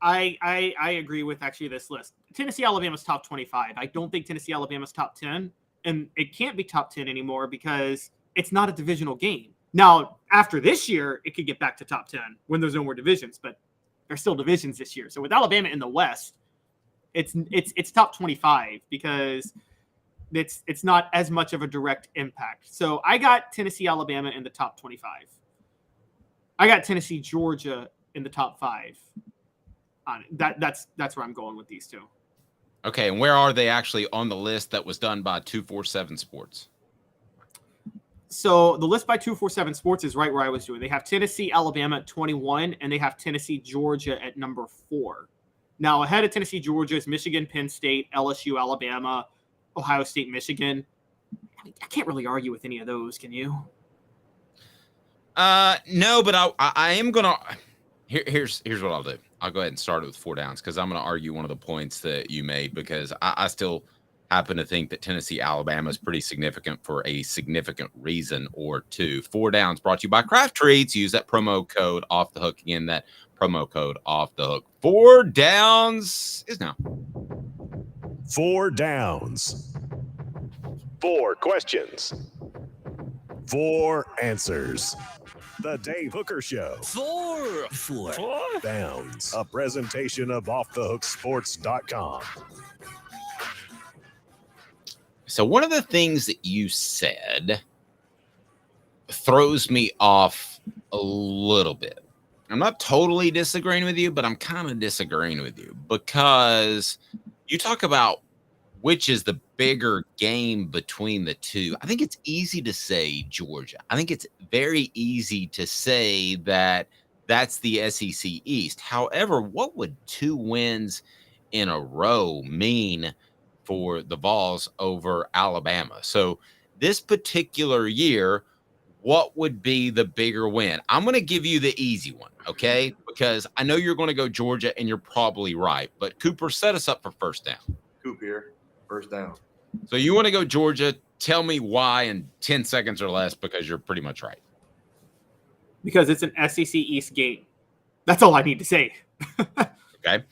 I agree with actually this list. Tennessee, Alabama's top 25. I don't think Tennessee, Alabama's top 10. And it can't be top 10 anymore because it's not a divisional game. Now, after this year, it could get back to top 10 when there's no more divisions, but there's still divisions this year. So with Alabama in the West, it's top 25 because it's not as much of a direct impact. So I got Tennessee, Alabama in the top 25. I got Tennessee, Georgia in the top 5. That's where I'm going with these two. Okay, and where are they actually on the list that was done by 247 Sports? So the list by 247 Sports is right where I was doing. They have Tennessee, Alabama at 21, and they have Tennessee, Georgia at number 4. Now, ahead of Tennessee, Georgia is Michigan, Penn State, LSU, Alabama, Ohio State, Michigan. I can't really argue with any of those, can you? No, but I am gonna. Here's what I'll do. I'll go ahead and start it with 4 downs because I'm gonna argue one of the points that you made because I still happen to think that Tennessee, Alabama is pretty significant for a significant reason or two. 4 downs brought to you by Craft Treats. Use that promo code off the hook again. That promo code off the hook. 4 downs is now. 4 downs. 4 questions. 4 answers. The Dave Hooker Show. 4 downs. A presentation of offthehooksports.com. So one of the things that you said throws me off a little bit. I'm not totally disagreeing with you, but I'm kind of disagreeing with you because you talk about which is the bigger game between the two. I think it's easy to say Georgia. I think it's very easy to say that that's the SEC East. However, what would 2 wins in a row mean for the Vols over Alabama? So this particular year, what would be the bigger win? I'm going to give you the easy one, okay? Because I know you're going to go Georgia, and you're probably right. But Cooper, set us up for first down. Coop here, first down. So you want to go Georgia. Tell me why in 10 seconds or less because you're pretty much right. Because it's an SEC East game. That's all I need to say. Okay.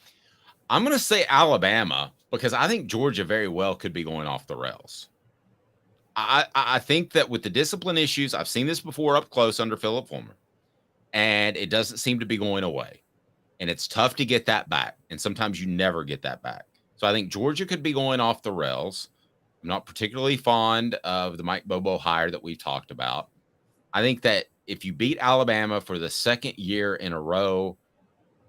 I'm going to say Alabama because I think Georgia very well could be going off the rails. I think that with the discipline issues, I've seen this before up close under Philip Fulmer, and it doesn't seem to be going away. And it's tough to get that back. And sometimes you never get that back. So I think Georgia could be going off the rails. I'm not particularly fond of the Mike Bobo hire that we talked about. I think that if you beat Alabama for the second year in a row,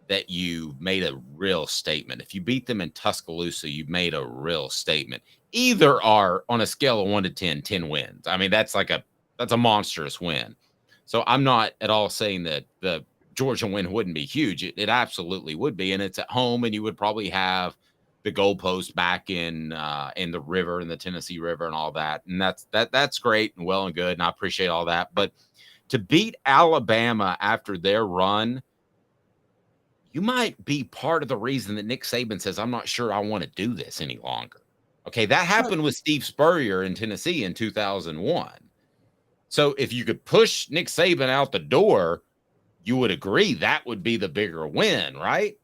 that you made a real statement. If you beat them in Tuscaloosa, you made a real statement. Either are on a scale of 1 to 10, 10 wins. I mean, that's a monstrous win. So I'm not at all saying that the Georgia win wouldn't be huge. It absolutely would be. And it's at home, and you would probably have the goalpost back in the river, in the Tennessee River and all that. And that's great and well and good. And I appreciate all that. But to beat Alabama after their run, you might be part of the reason that Nick Saban says, I'm not sure I want to do this any longer. Okay, that happened with Steve Spurrier in Tennessee in 2001. So if you could push Nick Saban out the door, you would agree that would be the bigger win, right?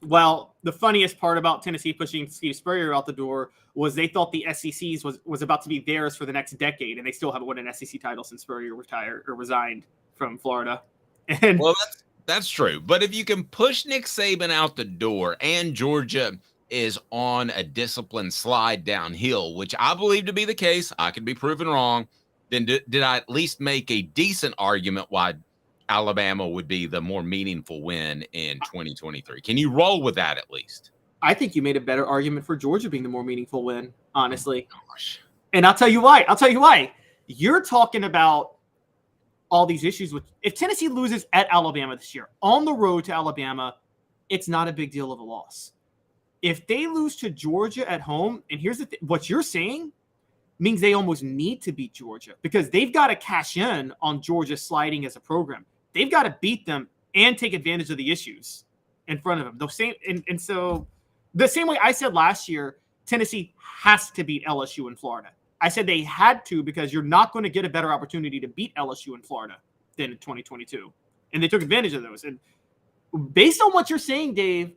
Well, the funniest part about Tennessee pushing Steve Spurrier out the door was they thought the SEC's was about to be theirs for the next decade, and they still haven't won an SEC title since Spurrier retired or resigned from Florida. And well, that's true. But if you can push Nick Saban out the door and Georgia is on a disciplined slide downhill, which I believe to be the case, I could be proven wrong, then did I at least make a decent argument why Alabama would be the more meaningful win in 2023? Can you roll with that at least? I think you made a better argument for Georgia being the more meaningful win, honestly. Oh, gosh. And I'll tell you why. You're talking about all these issues with if Tennessee loses at Alabama this year on the road to Alabama, it's not a big deal of a loss. If they lose to Georgia at home, and here's the thing, what you're saying means they almost need to beat Georgia because they've got to cash in on Georgia sliding as a program. They've got to beat them and take advantage of the issues in front of them. So the same way I said last year, Tennessee has to beat LSU in Florida. I said they had to because you're not going to get a better opportunity to beat LSU in Florida than in 2022. And they took advantage of those. And based on what you're saying, Dave,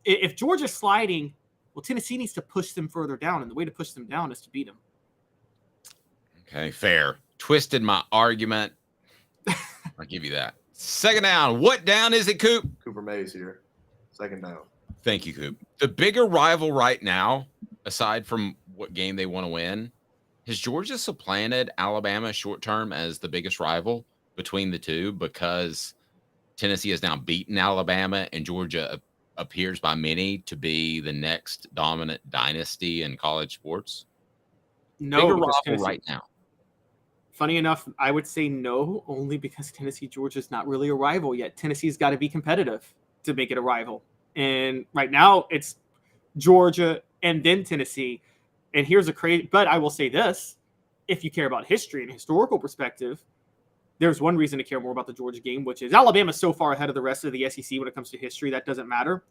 if Georgia's sliding, well, Tennessee needs to push them further down. And the way to push them down is to beat them. Okay, fair. Twisted my argument. I'll give you that. Second down. What down is it, Coop? Cooper Mays here. Second down. Thank you, Coop. The bigger rival right now, aside from what game they want to win, has Georgia supplanted Alabama short term as the biggest rival between the two because Tennessee has now beaten Alabama and Georgia appears by many to be the next dominant dynasty in college sports? No, bigger rival right now. funny enough, I would say no, only because Tennessee Georgia is not really a rival yet. Tennessee's got to be competitive to make it a rival, and right now it's Georgia and then Tennessee. And here's a crazy, but I will say this: if you care about history and historical perspective, there's one reason to care more about the Georgia game, which is Alabama's so far ahead of the rest of the SEC when it comes to history that doesn't matter.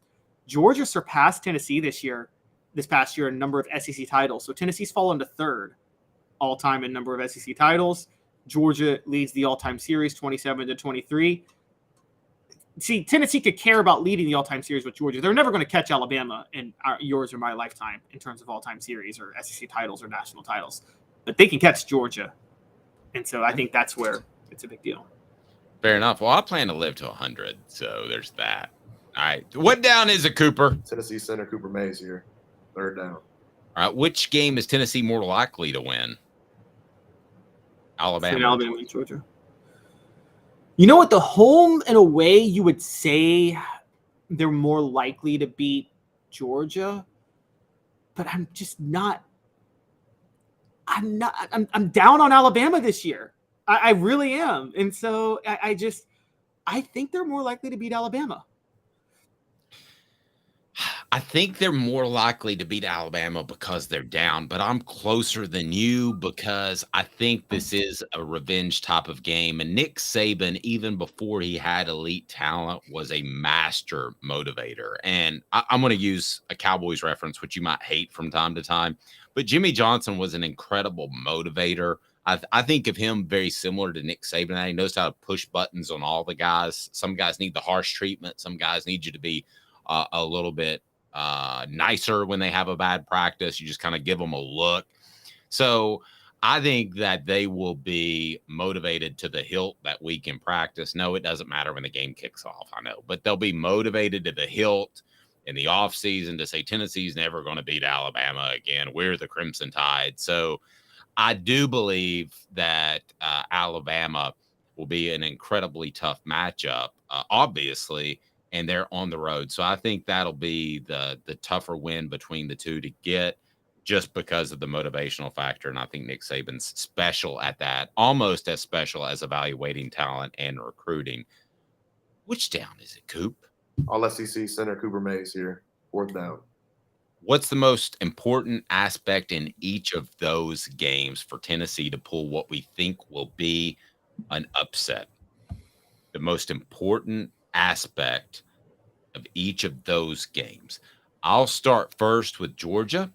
Georgia surpassed Tennessee this past year in number of SEC titles. So Tennessee's fallen to third all-time in number of SEC titles. Georgia leads the all-time series 27-23. See, Tennessee could care about leading the all-time series with Georgia. They're never going to catch Alabama in yours or my lifetime in terms of all-time series or SEC titles or national titles. But they can catch Georgia. And so I think that's where it's a big deal. Fair enough. Well, I plan to live to 100, so there's that. All right. What down is it, Cooper? Tennessee center Cooper Mays here. Third down. All right. Which game is Tennessee more likely to win? Alabama. Alabama and Georgia. You know what? The home and away, you would say they're more likely to beat Georgia, but I'm just not. I'm down on Alabama this year. I really am, and so I think they're more likely to beat Alabama. I think they're more likely to beat Alabama because they're down, but I'm closer than you because I think this is a revenge type of game. And Nick Saban, even before he had elite talent, was a master motivator. And I'm going to use a Cowboys reference, which you might hate from time to time, but Jimmy Johnson was an incredible motivator. I think of him very similar to Nick Saban. He knows how to push buttons on all the guys. Some guys need the harsh treatment. Some guys need you to be a little bit nicer when they have a bad practice. You just kind of give them a look. So I think that they will be motivated to the hilt that week in practice. No, it doesn't matter when the game kicks off, I know, but they'll be motivated to the hilt in the offseason to say Tennessee's never going to beat Alabama again. We're the Crimson Tide. So I do believe that Alabama will be an incredibly tough matchup, obviously, and they're on the road. So I think that'll be the tougher win between the two to get just because of the motivational factor. And I think Nick Saban's special at that, almost as special as evaluating talent and recruiting. Which down is it, Coop? All SEC center Cooper Mays here. Fourth down. What's the most important aspect in each of those games for Tennessee to pull what we think will be an upset? The most important aspect of each of those games. I'll start first with Georgia.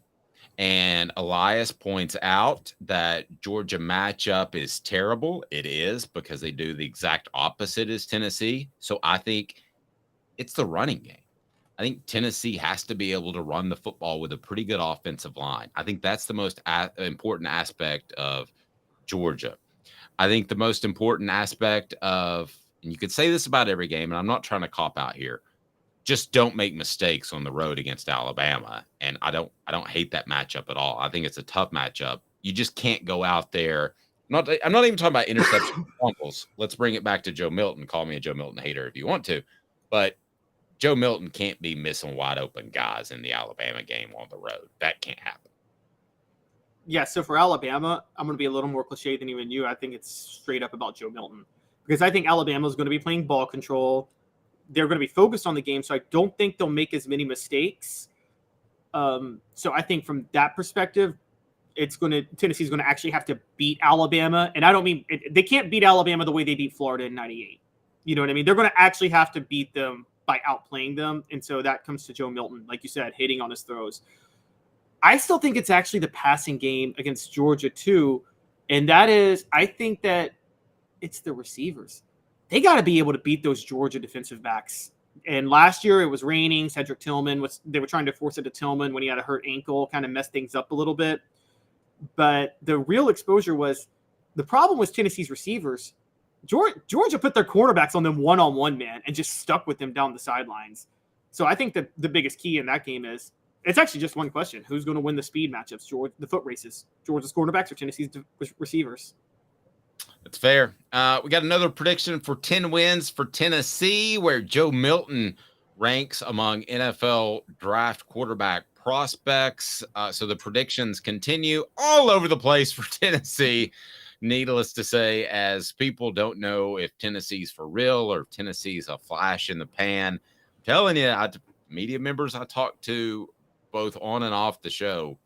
And Elias points out that Georgia matchup is terrible. It is because they do the exact opposite as Tennessee. So I think it's the running game. I think Tennessee has to be able to run the football with a pretty good offensive line. I think that's the most important aspect of Georgia. I think the most important aspect of, and you could say this about every game, and I'm not trying to cop out here, just don't make mistakes on the road against Alabama. And I don't hate that matchup at all. I think it's a tough matchup. You just can't go out there. I'm not even talking about interception fumbles. Let's bring it back to Joe Milton. Call me a Joe Milton hater if you want to. But Joe Milton can't be missing wide open guys in the Alabama game on the road. That can't happen. Yeah, so for Alabama, I'm going to be a little more cliche than even you. I think it's straight up about Joe Milton because I think Alabama is going to be playing ball control. They're going to be focused on the game, so I don't think they'll make as many mistakes. So I think from that perspective, Tennessee's going to actually have to beat Alabama, and I don't mean they can't beat Alabama the way they beat Florida in '98. You know what I mean? They're going to actually have to beat them by outplaying them, and so that comes to Joe Milton, like you said, hitting on his throws. I still think it's actually the passing game against Georgia too, and that is, I think that it's the receivers. They got to be able to beat those Georgia defensive backs. And last year it was raining. Cedric Tillman they were trying to force it to Tillman when he had a hurt ankle, kind of messed things up a little bit. But the real exposure was the problem was Tennessee's receivers. Georgia put their cornerbacks on them one-on-one, man, and just stuck with them down the sidelines. So I think that the biggest key in that game is it's actually just one question: who's going to win the speed matchups? The foot races, Georgia's cornerbacks or Tennessee's receivers? That's fair. We got another prediction for 10 wins for Tennessee, where Joe Milton ranks among NFL draft quarterback prospects. So the predictions continue all over the place for Tennessee. needless to say, as people don't know if Tennessee's for real or if Tennessee's a flash in the pan, I'm telling you, media members I talk to both on and off the show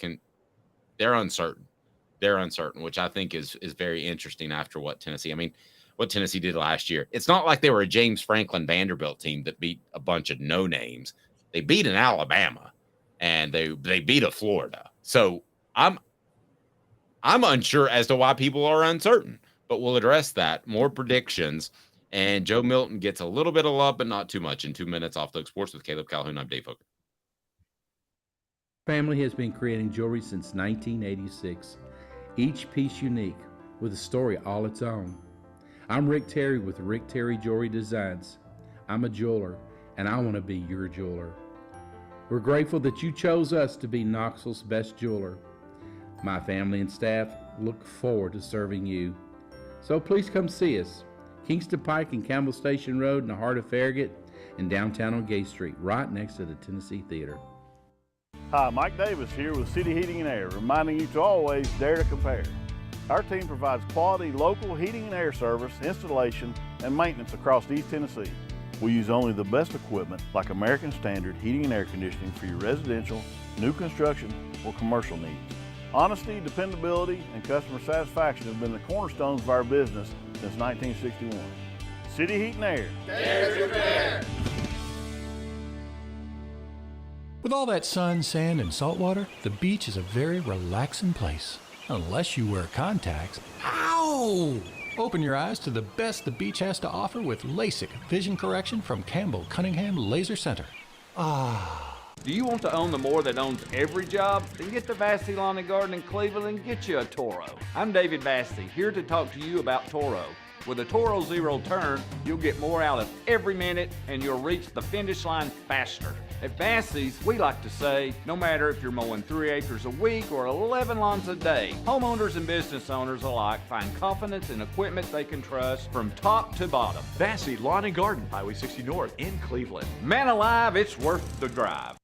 they're uncertain. They're uncertain, which I think is very interesting after what Tennessee did last year. It's not like they were a James Franklin Vanderbilt team that beat a bunch of no names. They beat an Alabama and they beat a Florida. So I'm unsure as to why people are uncertain, but we'll address that. More predictions. And Joe Milton gets a little bit of love, but not too much. In 2 minutes, Off the Hook Sports with Caleb Calhoun. I'm Dave Hooker. Family has been creating jewelry since 1986, each piece unique with a story all its own. I'm Rick Terry with Rick Terry Jewelry Designs. I'm a jeweler, and I want to be your jeweler. We're grateful that you chose us to be Knoxville's best jeweler. My family and staff look forward to serving you. So please come see us. Kingston Pike and Campbell Station Road in the heart of Farragut and downtown on Gay Street, right next to the Tennessee Theater. Hi, Mike Davis here with City Heating and Air, reminding you to always dare to compare. Our team provides quality local heating and air service, installation, and maintenance across East Tennessee. We use only the best equipment like American Standard heating and air conditioning for your residential, new construction, or commercial needs. Honesty, dependability, and customer satisfaction have been the cornerstones of our business since 1961. City Heat and Air. Dare to compare. With all that sun, sand, and salt water, the beach is a very relaxing place. Unless you wear contacts. Ow! Open your eyes to the best the beach has to offer with LASIK vision correction from Campbell Cunningham Laser Center. Do you want to own the more that owns every job? Then get to Vassey Lawn and Garden in Cleveland and get you a Toro. I'm David Vassey, here to talk to you about Toro. With a Toro Zero Turn, you'll get more out of every minute and you'll reach the finish line faster. At Vassey's, we like to say, no matter if you're mowing 3 acres a week or 11 lawns a day, homeowners and business owners alike find confidence in equipment they can trust from top to bottom. Vassey Lawn and Garden, Highway 60 North in Cleveland. Man alive, it's worth the drive.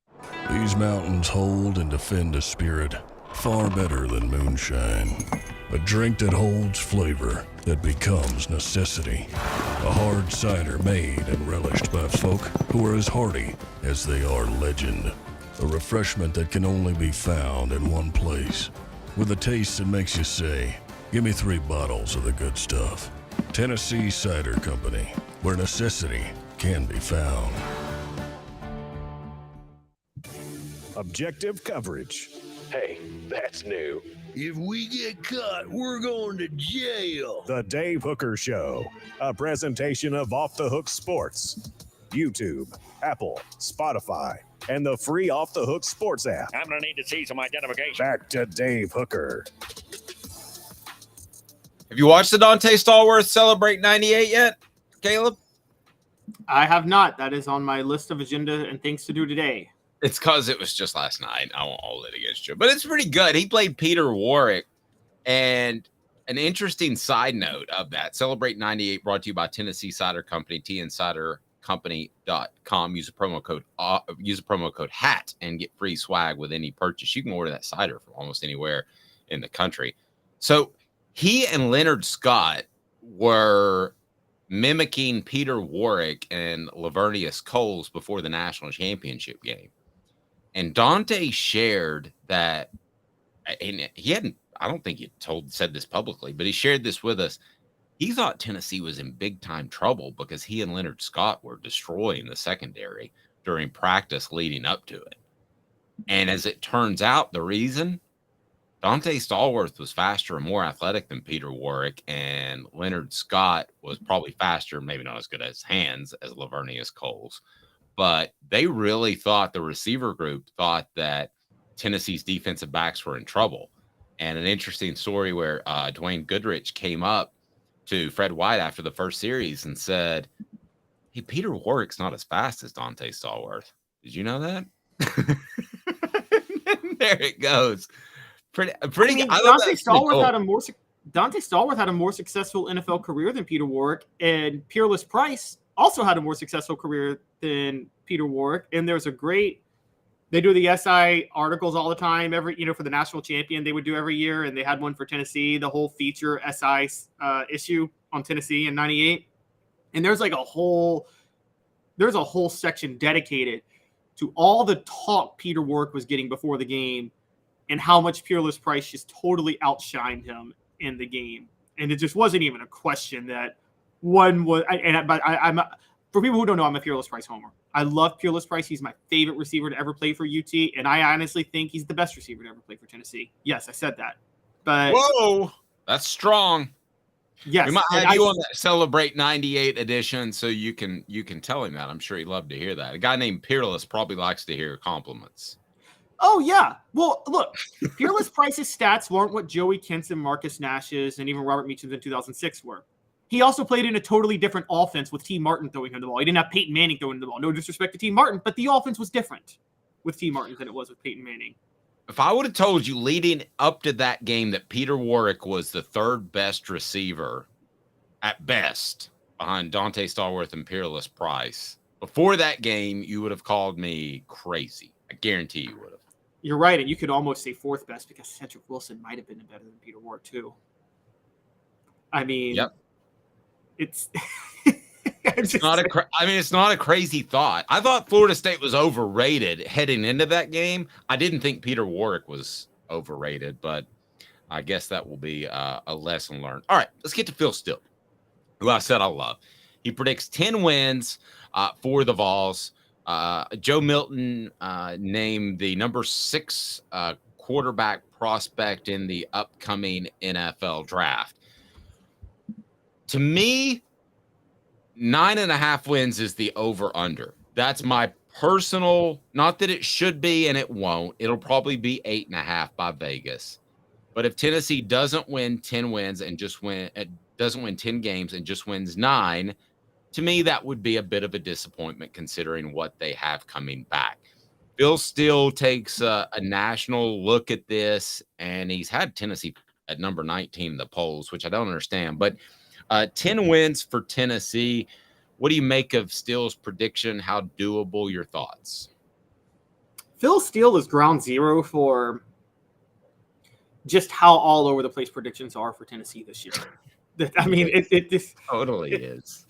These mountains hold and defend a spirit far better than moonshine. A drink that holds flavor that becomes necessity. A hard cider made and relished by folk who are as hearty as they are legend. A refreshment that can only be found in one place. With a taste that makes you say, give me 3 bottles of the good stuff. Tennessee Cider Company, where necessity can be found. Objective coverage. Hey, that's new. If we get caught, we're going to jail. The Dave Hooker Show, a presentation of Off the Hook Sports. YouTube, Apple, Spotify, and the free Off the Hook Sports app. I'm going to need to see some identification. Back to Dave Hooker. Have you watched the Dante Stallworth Celebrate 98 yet, Caleb? I have not. That is on my list of agenda and things to do today. It's because it was just last night. I won't hold it against you. But it's pretty good. He played Peter Warwick. And an interesting side note of that, Celebrate 98 brought to you by Tennessee Cider Company, tncidercompany.com. Use a promo code HAT and get free swag with any purchase. You can order that cider from almost anywhere in the country. So he and Leonard Scott were mimicking Peter Warwick and Lavernius Coles before the national championship game. And Dante shared that, and he hadn't, I don't think he said this publicly, but he shared this with us. He thought Tennessee was in big time trouble because he and Leonard Scott were destroying the secondary during practice leading up to it. And as it turns out, the reason, Dante Stallworth was faster and more athletic than Peter Warwick, and Leonard Scott was probably faster, maybe not as good as hands as Lavernius Coles. But they really thought, the receiver group thought, that Tennessee's defensive backs were in trouble. And an interesting story where Dwayne Goodrich came up to Fred White after the first series and said, hey, Peter Warwick's not as fast as Dante Stallworth. Did you know that? There it goes. Pretty. Dante Stallworth had a more successful NFL career than Peter Warwick, and Peerless Price also had a more successful career than Peter Warwick. And there's a great They do the SI articles all the time. For the national champion, they would do every year, and they had one for Tennessee. The whole feature SI issue on Tennessee in '98, and there's a whole section dedicated to all the talk Peter Warrick was getting before the game, and how much Peerless Price just totally outshined him in the game, and it just wasn't even a question that one was. I'm for people who don't know, I'm a Peerless Price homer. I love Peerless Price. He's my favorite receiver to ever play for UT, and I honestly think he's the best receiver to ever play for Tennessee. Yes, I said that. But whoa, that's strong. Yes, we might have you on that Celebrate '98 edition, so you can tell him that. I'm sure he'd love to hear that. A guy named Peerless probably likes to hear compliments. Oh yeah. Well, look, Peerless Price's stats weren't what Joey Kinson, Marcus Nash's, and even Robert Meacham's in 2006 were. He also played in a totally different offense with T. Martin throwing him the ball. He didn't have Peyton Manning throwing him the ball. No disrespect to T. Martin, but the offense was different with T. Martin than it was with Peyton Manning. If I would have told you leading up to that game that Peter Warrick was the third best receiver at best behind Dante Stallworth and Peerless Price, before that game, you would have called me crazy. I guarantee you would have. You're right, and you could almost say fourth best because Cedric Wilson might have been better than Peter Warrick too. I mean, yep. It's it's not a crazy thought. I thought Florida State was overrated heading into that game. I didn't think Peter Warrick was overrated, but I guess that will be a lesson learned. All right, let's get to Phil Steele, who I said I love. He predicts 10 wins for the Vols. Joe Milton named the number 6 quarterback prospect in the upcoming NFL draft. To me, 9.5 wins is the over-under. That's my personal, not that it should be and it won't. It'll probably be 8.5 by Vegas. But if Tennessee doesn't win 10 wins and doesn't win 10 games and just wins 9, to me, that would be a bit of a disappointment considering what they have coming back. Phil Steele takes a national look at this, and he's had Tennessee at number 19 in the polls, which I don't understand. But 10 wins for Tennessee. What do you make of Steele's prediction? How doable? Your thoughts? Phil Steele is ground zero for just how all over the place predictions are for Tennessee this year. I mean, it totally is.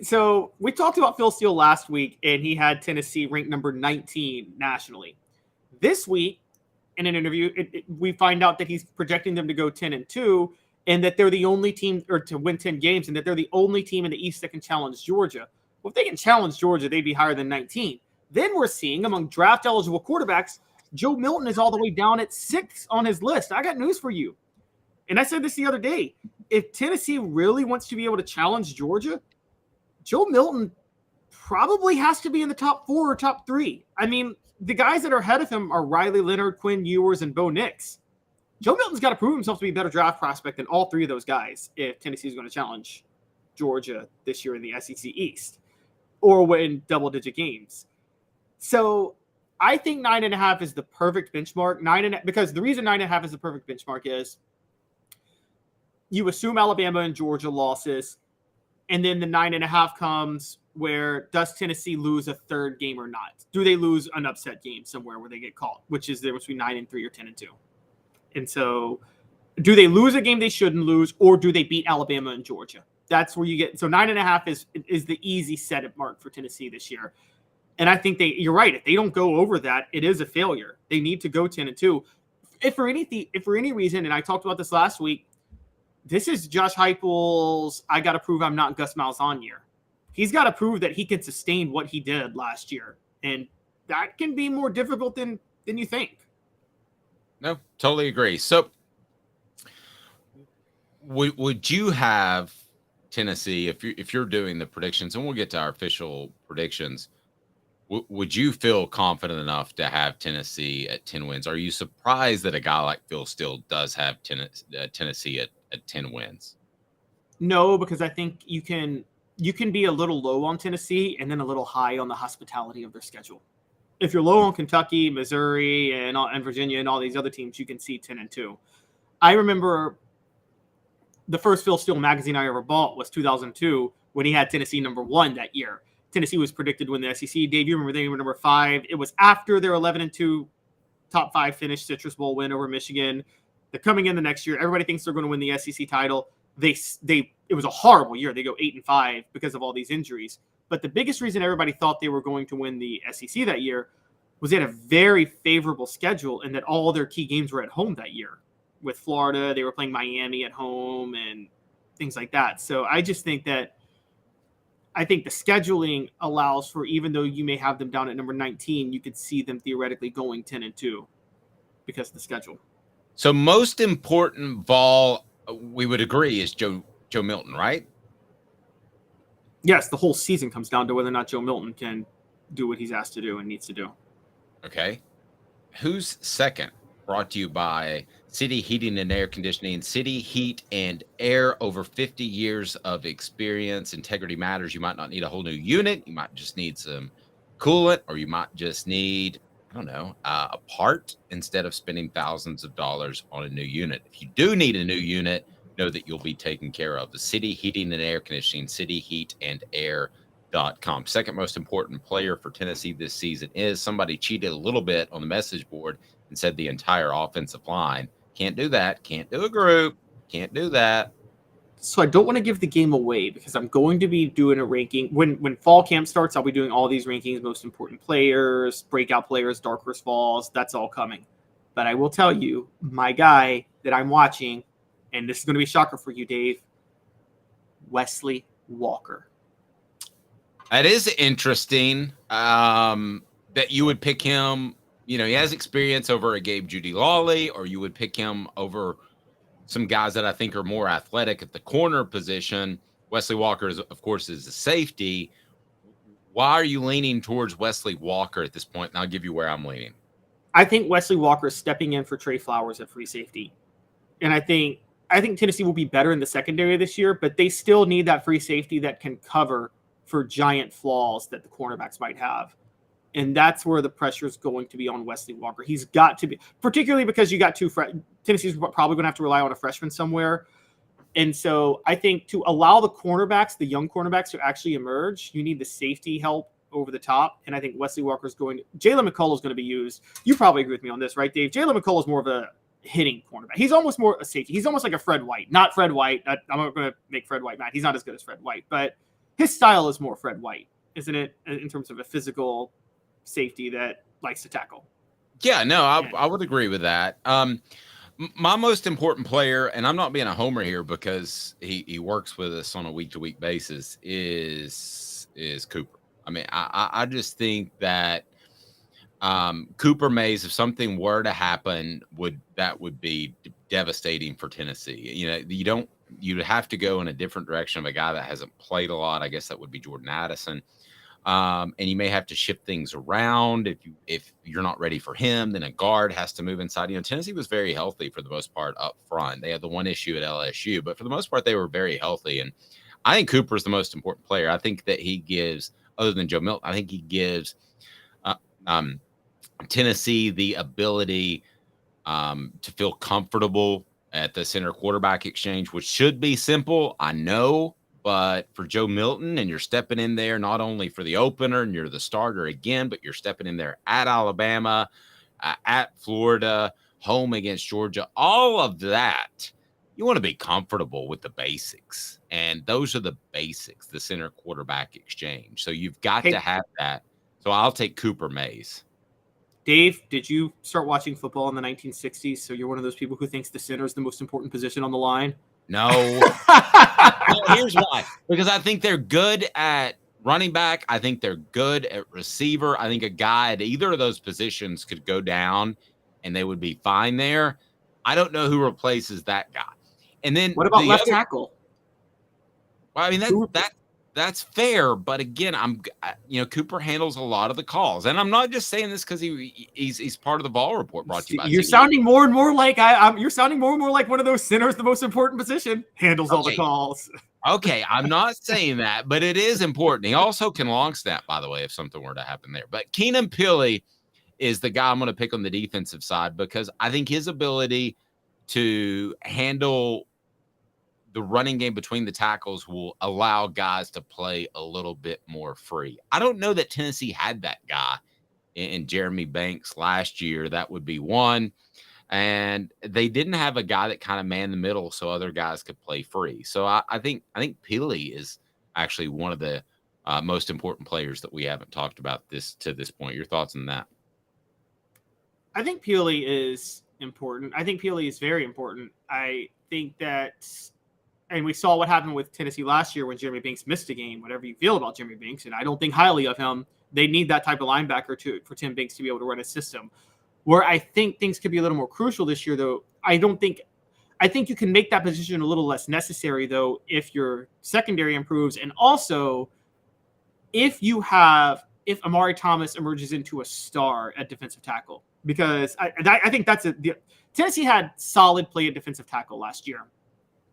So we talked about Phil Steele last week, and he had Tennessee ranked number 19 nationally. This week, in an interview, we find out that he's projecting them to go 10-2, and that they're the only team, or to win 10 games, and that they're the only team in the East that can challenge Georgia. Well, if they can challenge Georgia, they'd be higher than 19. Then we're seeing among draft-eligible quarterbacks, Joe Milton is all the way down at 6 on his list. I got news for you. And I said this the other day. If Tennessee really wants to be able to challenge Georgia, Joe Milton probably has to be in the top 4 or top 3. I mean, the guys that are ahead of him are Riley Leonard, Quinn Ewers, and Bo Nix. Joe Milton's got to prove himself to be a better draft prospect than all 3 of those guys if Tennessee is going to challenge Georgia this year in the SEC East or win double-digit games. So I think 9.5 is the perfect benchmark. Because the reason 9.5 is the perfect benchmark is you assume Alabama and Georgia losses, and then the 9.5 comes where does Tennessee lose a third game or not? Do they lose an upset game somewhere where they get caught, which is the difference between 9-3 or 10-2? And so do they lose a game they shouldn't lose, or do they beat Alabama and Georgia? That's where you get. So 9.5 is the easy setup mark for Tennessee this year. And I think you're right. If they don't go over that, it is a failure. They need to go 10-2. If for any reason, and I talked about this last week, this is Josh Heupel's I got to prove I'm not Gus Malzahn year. He's got to prove that he can sustain what he did last year. And that can be more difficult than you think. No, totally agree. So would you have Tennessee, if you're doing the predictions, and we'll get to our official predictions, would you feel confident enough to have Tennessee at 10 wins? Are you surprised that a guy like Phil Steele does have Tennessee at 10 wins? No, because I think you can be a little low on Tennessee and then a little high on the hospitality of their schedule. If you're low on Kentucky, Missouri, and Virginia and all these other teams, you can see 10-2. I remember the first Phil Steele magazine I ever bought was 2002 when he had Tennessee number 1 that year. Tennessee was predicted to win the SEC. Dave, you remember they were number 5. It was after their 11-2 top 5 finish, Citrus Bowl win over Michigan. They're coming in the next year. Everybody thinks they're going to win the SEC title. It was a horrible year. They go 8-5 because of all these injuries. But the biggest reason everybody thought they were going to win the SEC that year was they had a very favorable schedule and that all their key games were at home that year. With Florida, they were playing Miami at home and things like that. So I just think that the scheduling allows for, even though you may have them down at number 19, you could see them theoretically going 10-2 because of the schedule. So most important Vol, we would agree, is Joe Milton, right? Yes, the whole season comes down to whether or not Joe Milton can do what he's asked to do and needs to do. Okay. Who's second? Brought to you by City Heating and Air Conditioning. City Heat and Air, over 50 years of experience. Integrity matters. You might not need a whole new unit. You might just need some coolant, or you might just need, I don't know, a part instead of spending thousands of dollars on a new unit. If you do need a new unit, know that you'll be taken care of. The City Heating and Air Conditioning, cityheatandair.com. Second most important player for Tennessee this season is somebody cheated a little bit on the message board and said the entire offensive line. Can't do that. Can't do a group. Can't do that. So I don't want to give the game away because I'm going to be doing a ranking. When fall camp starts, I'll be doing all these rankings, most important players, breakout players, dark horse falls. That's all coming. But I will tell you, my guy that I'm watching, and this is going to be a shocker for you, Dave, Wesley Walker. That is interesting that you would pick him. You know, he has experience over a Gabe Judy Lawley, or you would pick him over some guys that I think are more athletic at the corner position. Wesley Walker, of course, is a safety. Why are you leaning towards Wesley Walker at this point? And I'll give you where I'm leaning. I think Wesley Walker is stepping in for Trey Flowers at free safety. And I think Tennessee will be better in the secondary this year, but they still need that free safety that can cover for giant flaws that the cornerbacks might have. And that's where the pressure is going to be on Wesley Walker. He's got to be, particularly because you got Tennessee's probably going to have to rely on a freshman somewhere. And so I think to allow the cornerbacks, the young cornerbacks, to actually emerge, you need the safety help over the top. And I think Wesley Walker's Jalen McCullough is going to be used. You probably agree with me on this, right, Dave? Jalen McCullough is more of a hitting cornerback. He's almost more a safety. He's almost like a Fred White. Not Fred White. I'm not going to make Fred White mad. He's not as good as Fred White. But his style is more Fred White, isn't it, in terms of a physical safety that likes to tackle? Yeah, no, I would agree with that. My most important player, and I'm not being a homer here because he works with us on a week-to-week basis, is Cooper. I mean, I just think that Cooper Mays, if something were to happen, would be devastating for Tennessee. You know, you'd have to go in a different direction of a guy that hasn't played a lot. I guess that would be Jordan Addison. And you may have to shift things around. If you're not ready for him, then a guard has to move inside. You know, Tennessee was very healthy for the most part up front. They had the one issue at LSU, but for the most part, they were very healthy. And I think Cooper is the most important player. I think that he gives, other than Joe Milton, I think he gives Tennessee the ability to feel comfortable at the center quarterback exchange, which should be simple, I know. But for Joe Milton, and you're stepping in there not only for the opener and you're the starter again, but you're stepping in there at Alabama, at Florida, home against Georgia, all of that, you want to be comfortable with the basics. And those are the basics, the center quarterback exchange. So you've got to have that. So I'll take Cooper Mays. Dave, did you start watching football in the 1960s? So you're one of those people who thinks the center is the most important position on the line? No. Here's why. Because I think they're good at running back. I think they're good at receiver. I think a guy at either of those positions could go down and they would be fine there. I don't know who replaces that guy. And then what about left tackle? Well, I mean, that's fair. But again, Cooper handles a lot of the calls. And I'm not just saying this because he's part of the Vol Report brought to you by You're sounding more and more like you're sounding more and more like one of those centers, the most important position, handles all the calls. Okay, I'm not saying that, but it is important. He also can long snap, by the way, if something were to happen there. But Keenan Pili is the guy I'm going to pick on the defensive side because I think his ability to handle the running game between the tackles will allow guys to play a little bit more free. I don't know that Tennessee had that guy in Jeremy Banks last year. That would be one. And they didn't have a guy that kind of manned the middle so other guys could play free. So I think Peely is actually one of the most important players that we haven't talked about to this point. Your thoughts on that? I think Peely is important. I think Peely is very important. I think that, and we saw what happened with Tennessee last year when Jeremy Banks missed a game, whatever you feel about Jeremy Banks, and I don't think highly of him. They need that type of linebacker for Tim Banks to be able to run a system. Where I think things could be a little more crucial this year, though, I think you can make that position a little less necessary, though, if your secondary improves. And also, if Amari Thomas emerges into a star at defensive tackle. Because I think Tennessee had solid play at defensive tackle last year.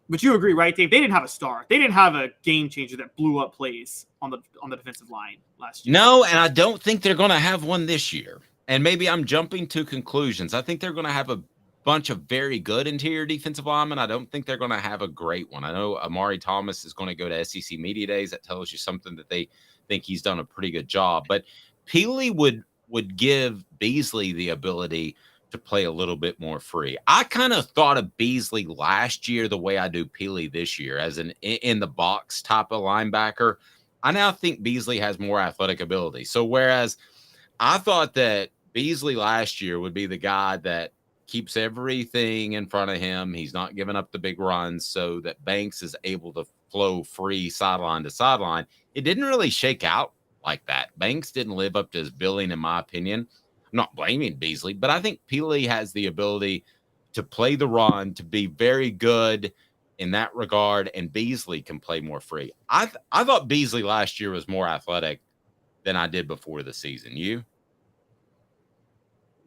But you agree, right, Dave? They didn't have a star. They didn't have a game changer that blew up plays on the defensive line last year. No, and I don't think they're going to have one this year. And maybe I'm jumping to conclusions. I think they're going to have a bunch of very good interior defensive linemen. I don't think they're going to have a great one. I know Amari Thomas is going to go to SEC Media Days. That tells you something that they think he's done a pretty good job. But Peely would give Beasley the ability to play a little bit more free. I kind of thought of Beasley last year the way I do Peely this year as an in the box type of linebacker. I now think Beasley has more athletic ability. So whereas I thought that Beasley last year would be the guy that keeps everything in front of him. He's not giving up the big runs so that Banks is able to flow free sideline to sideline. It didn't really shake out like that. Banks didn't live up to his billing, in my opinion. I'm not blaming Beasley, but I think Peely has the ability to play the run, to be very good in that regard, and Beasley can play more free. I thought Beasley last year was more athletic than I did before the season. You?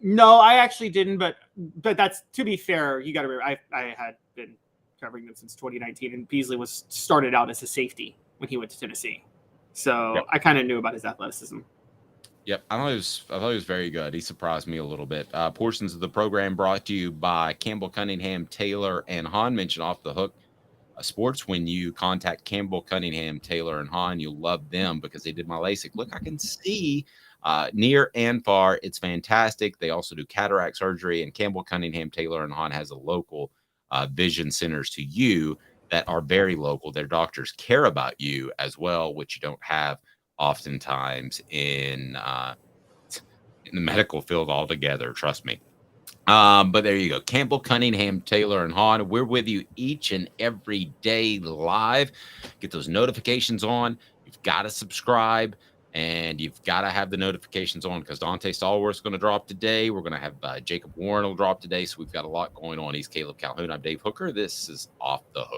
No, I actually didn't, but that's, to be fair, you got to remember, I had been covering them since 2019, and Beasley was started out as a safety when he went to Tennessee. So yep. I kind of knew about his athleticism. Yep, I thought he was very good. He surprised me a little bit. Portions of the program brought to you by Campbell Cunningham, Taylor, and Hahn. Mentioned Off the Hook Sports. When you contact Campbell Cunningham, Taylor, and Hahn, you'll love them because they did my LASIK. Look, I can see near and far. It's fantastic. They also do cataract surgery, and Campbell Cunningham, Taylor, and Hahn has a local vision centers to you that are very local. Their doctors care about you as well, which you don't have oftentimes in the medical field altogether. Trust me. But there you go. Campbell, Cunningham, Taylor, and Hahn. We're with you each and every day live. Get those notifications on. You've got to subscribe, and you've got to have the notifications on because Dante Stallworth's going to drop today. We're going to have Jacob Warren will drop today. So we've got a lot going on. He's Caleb Calhoun. I'm Dave Hooker. This is Off the Hook.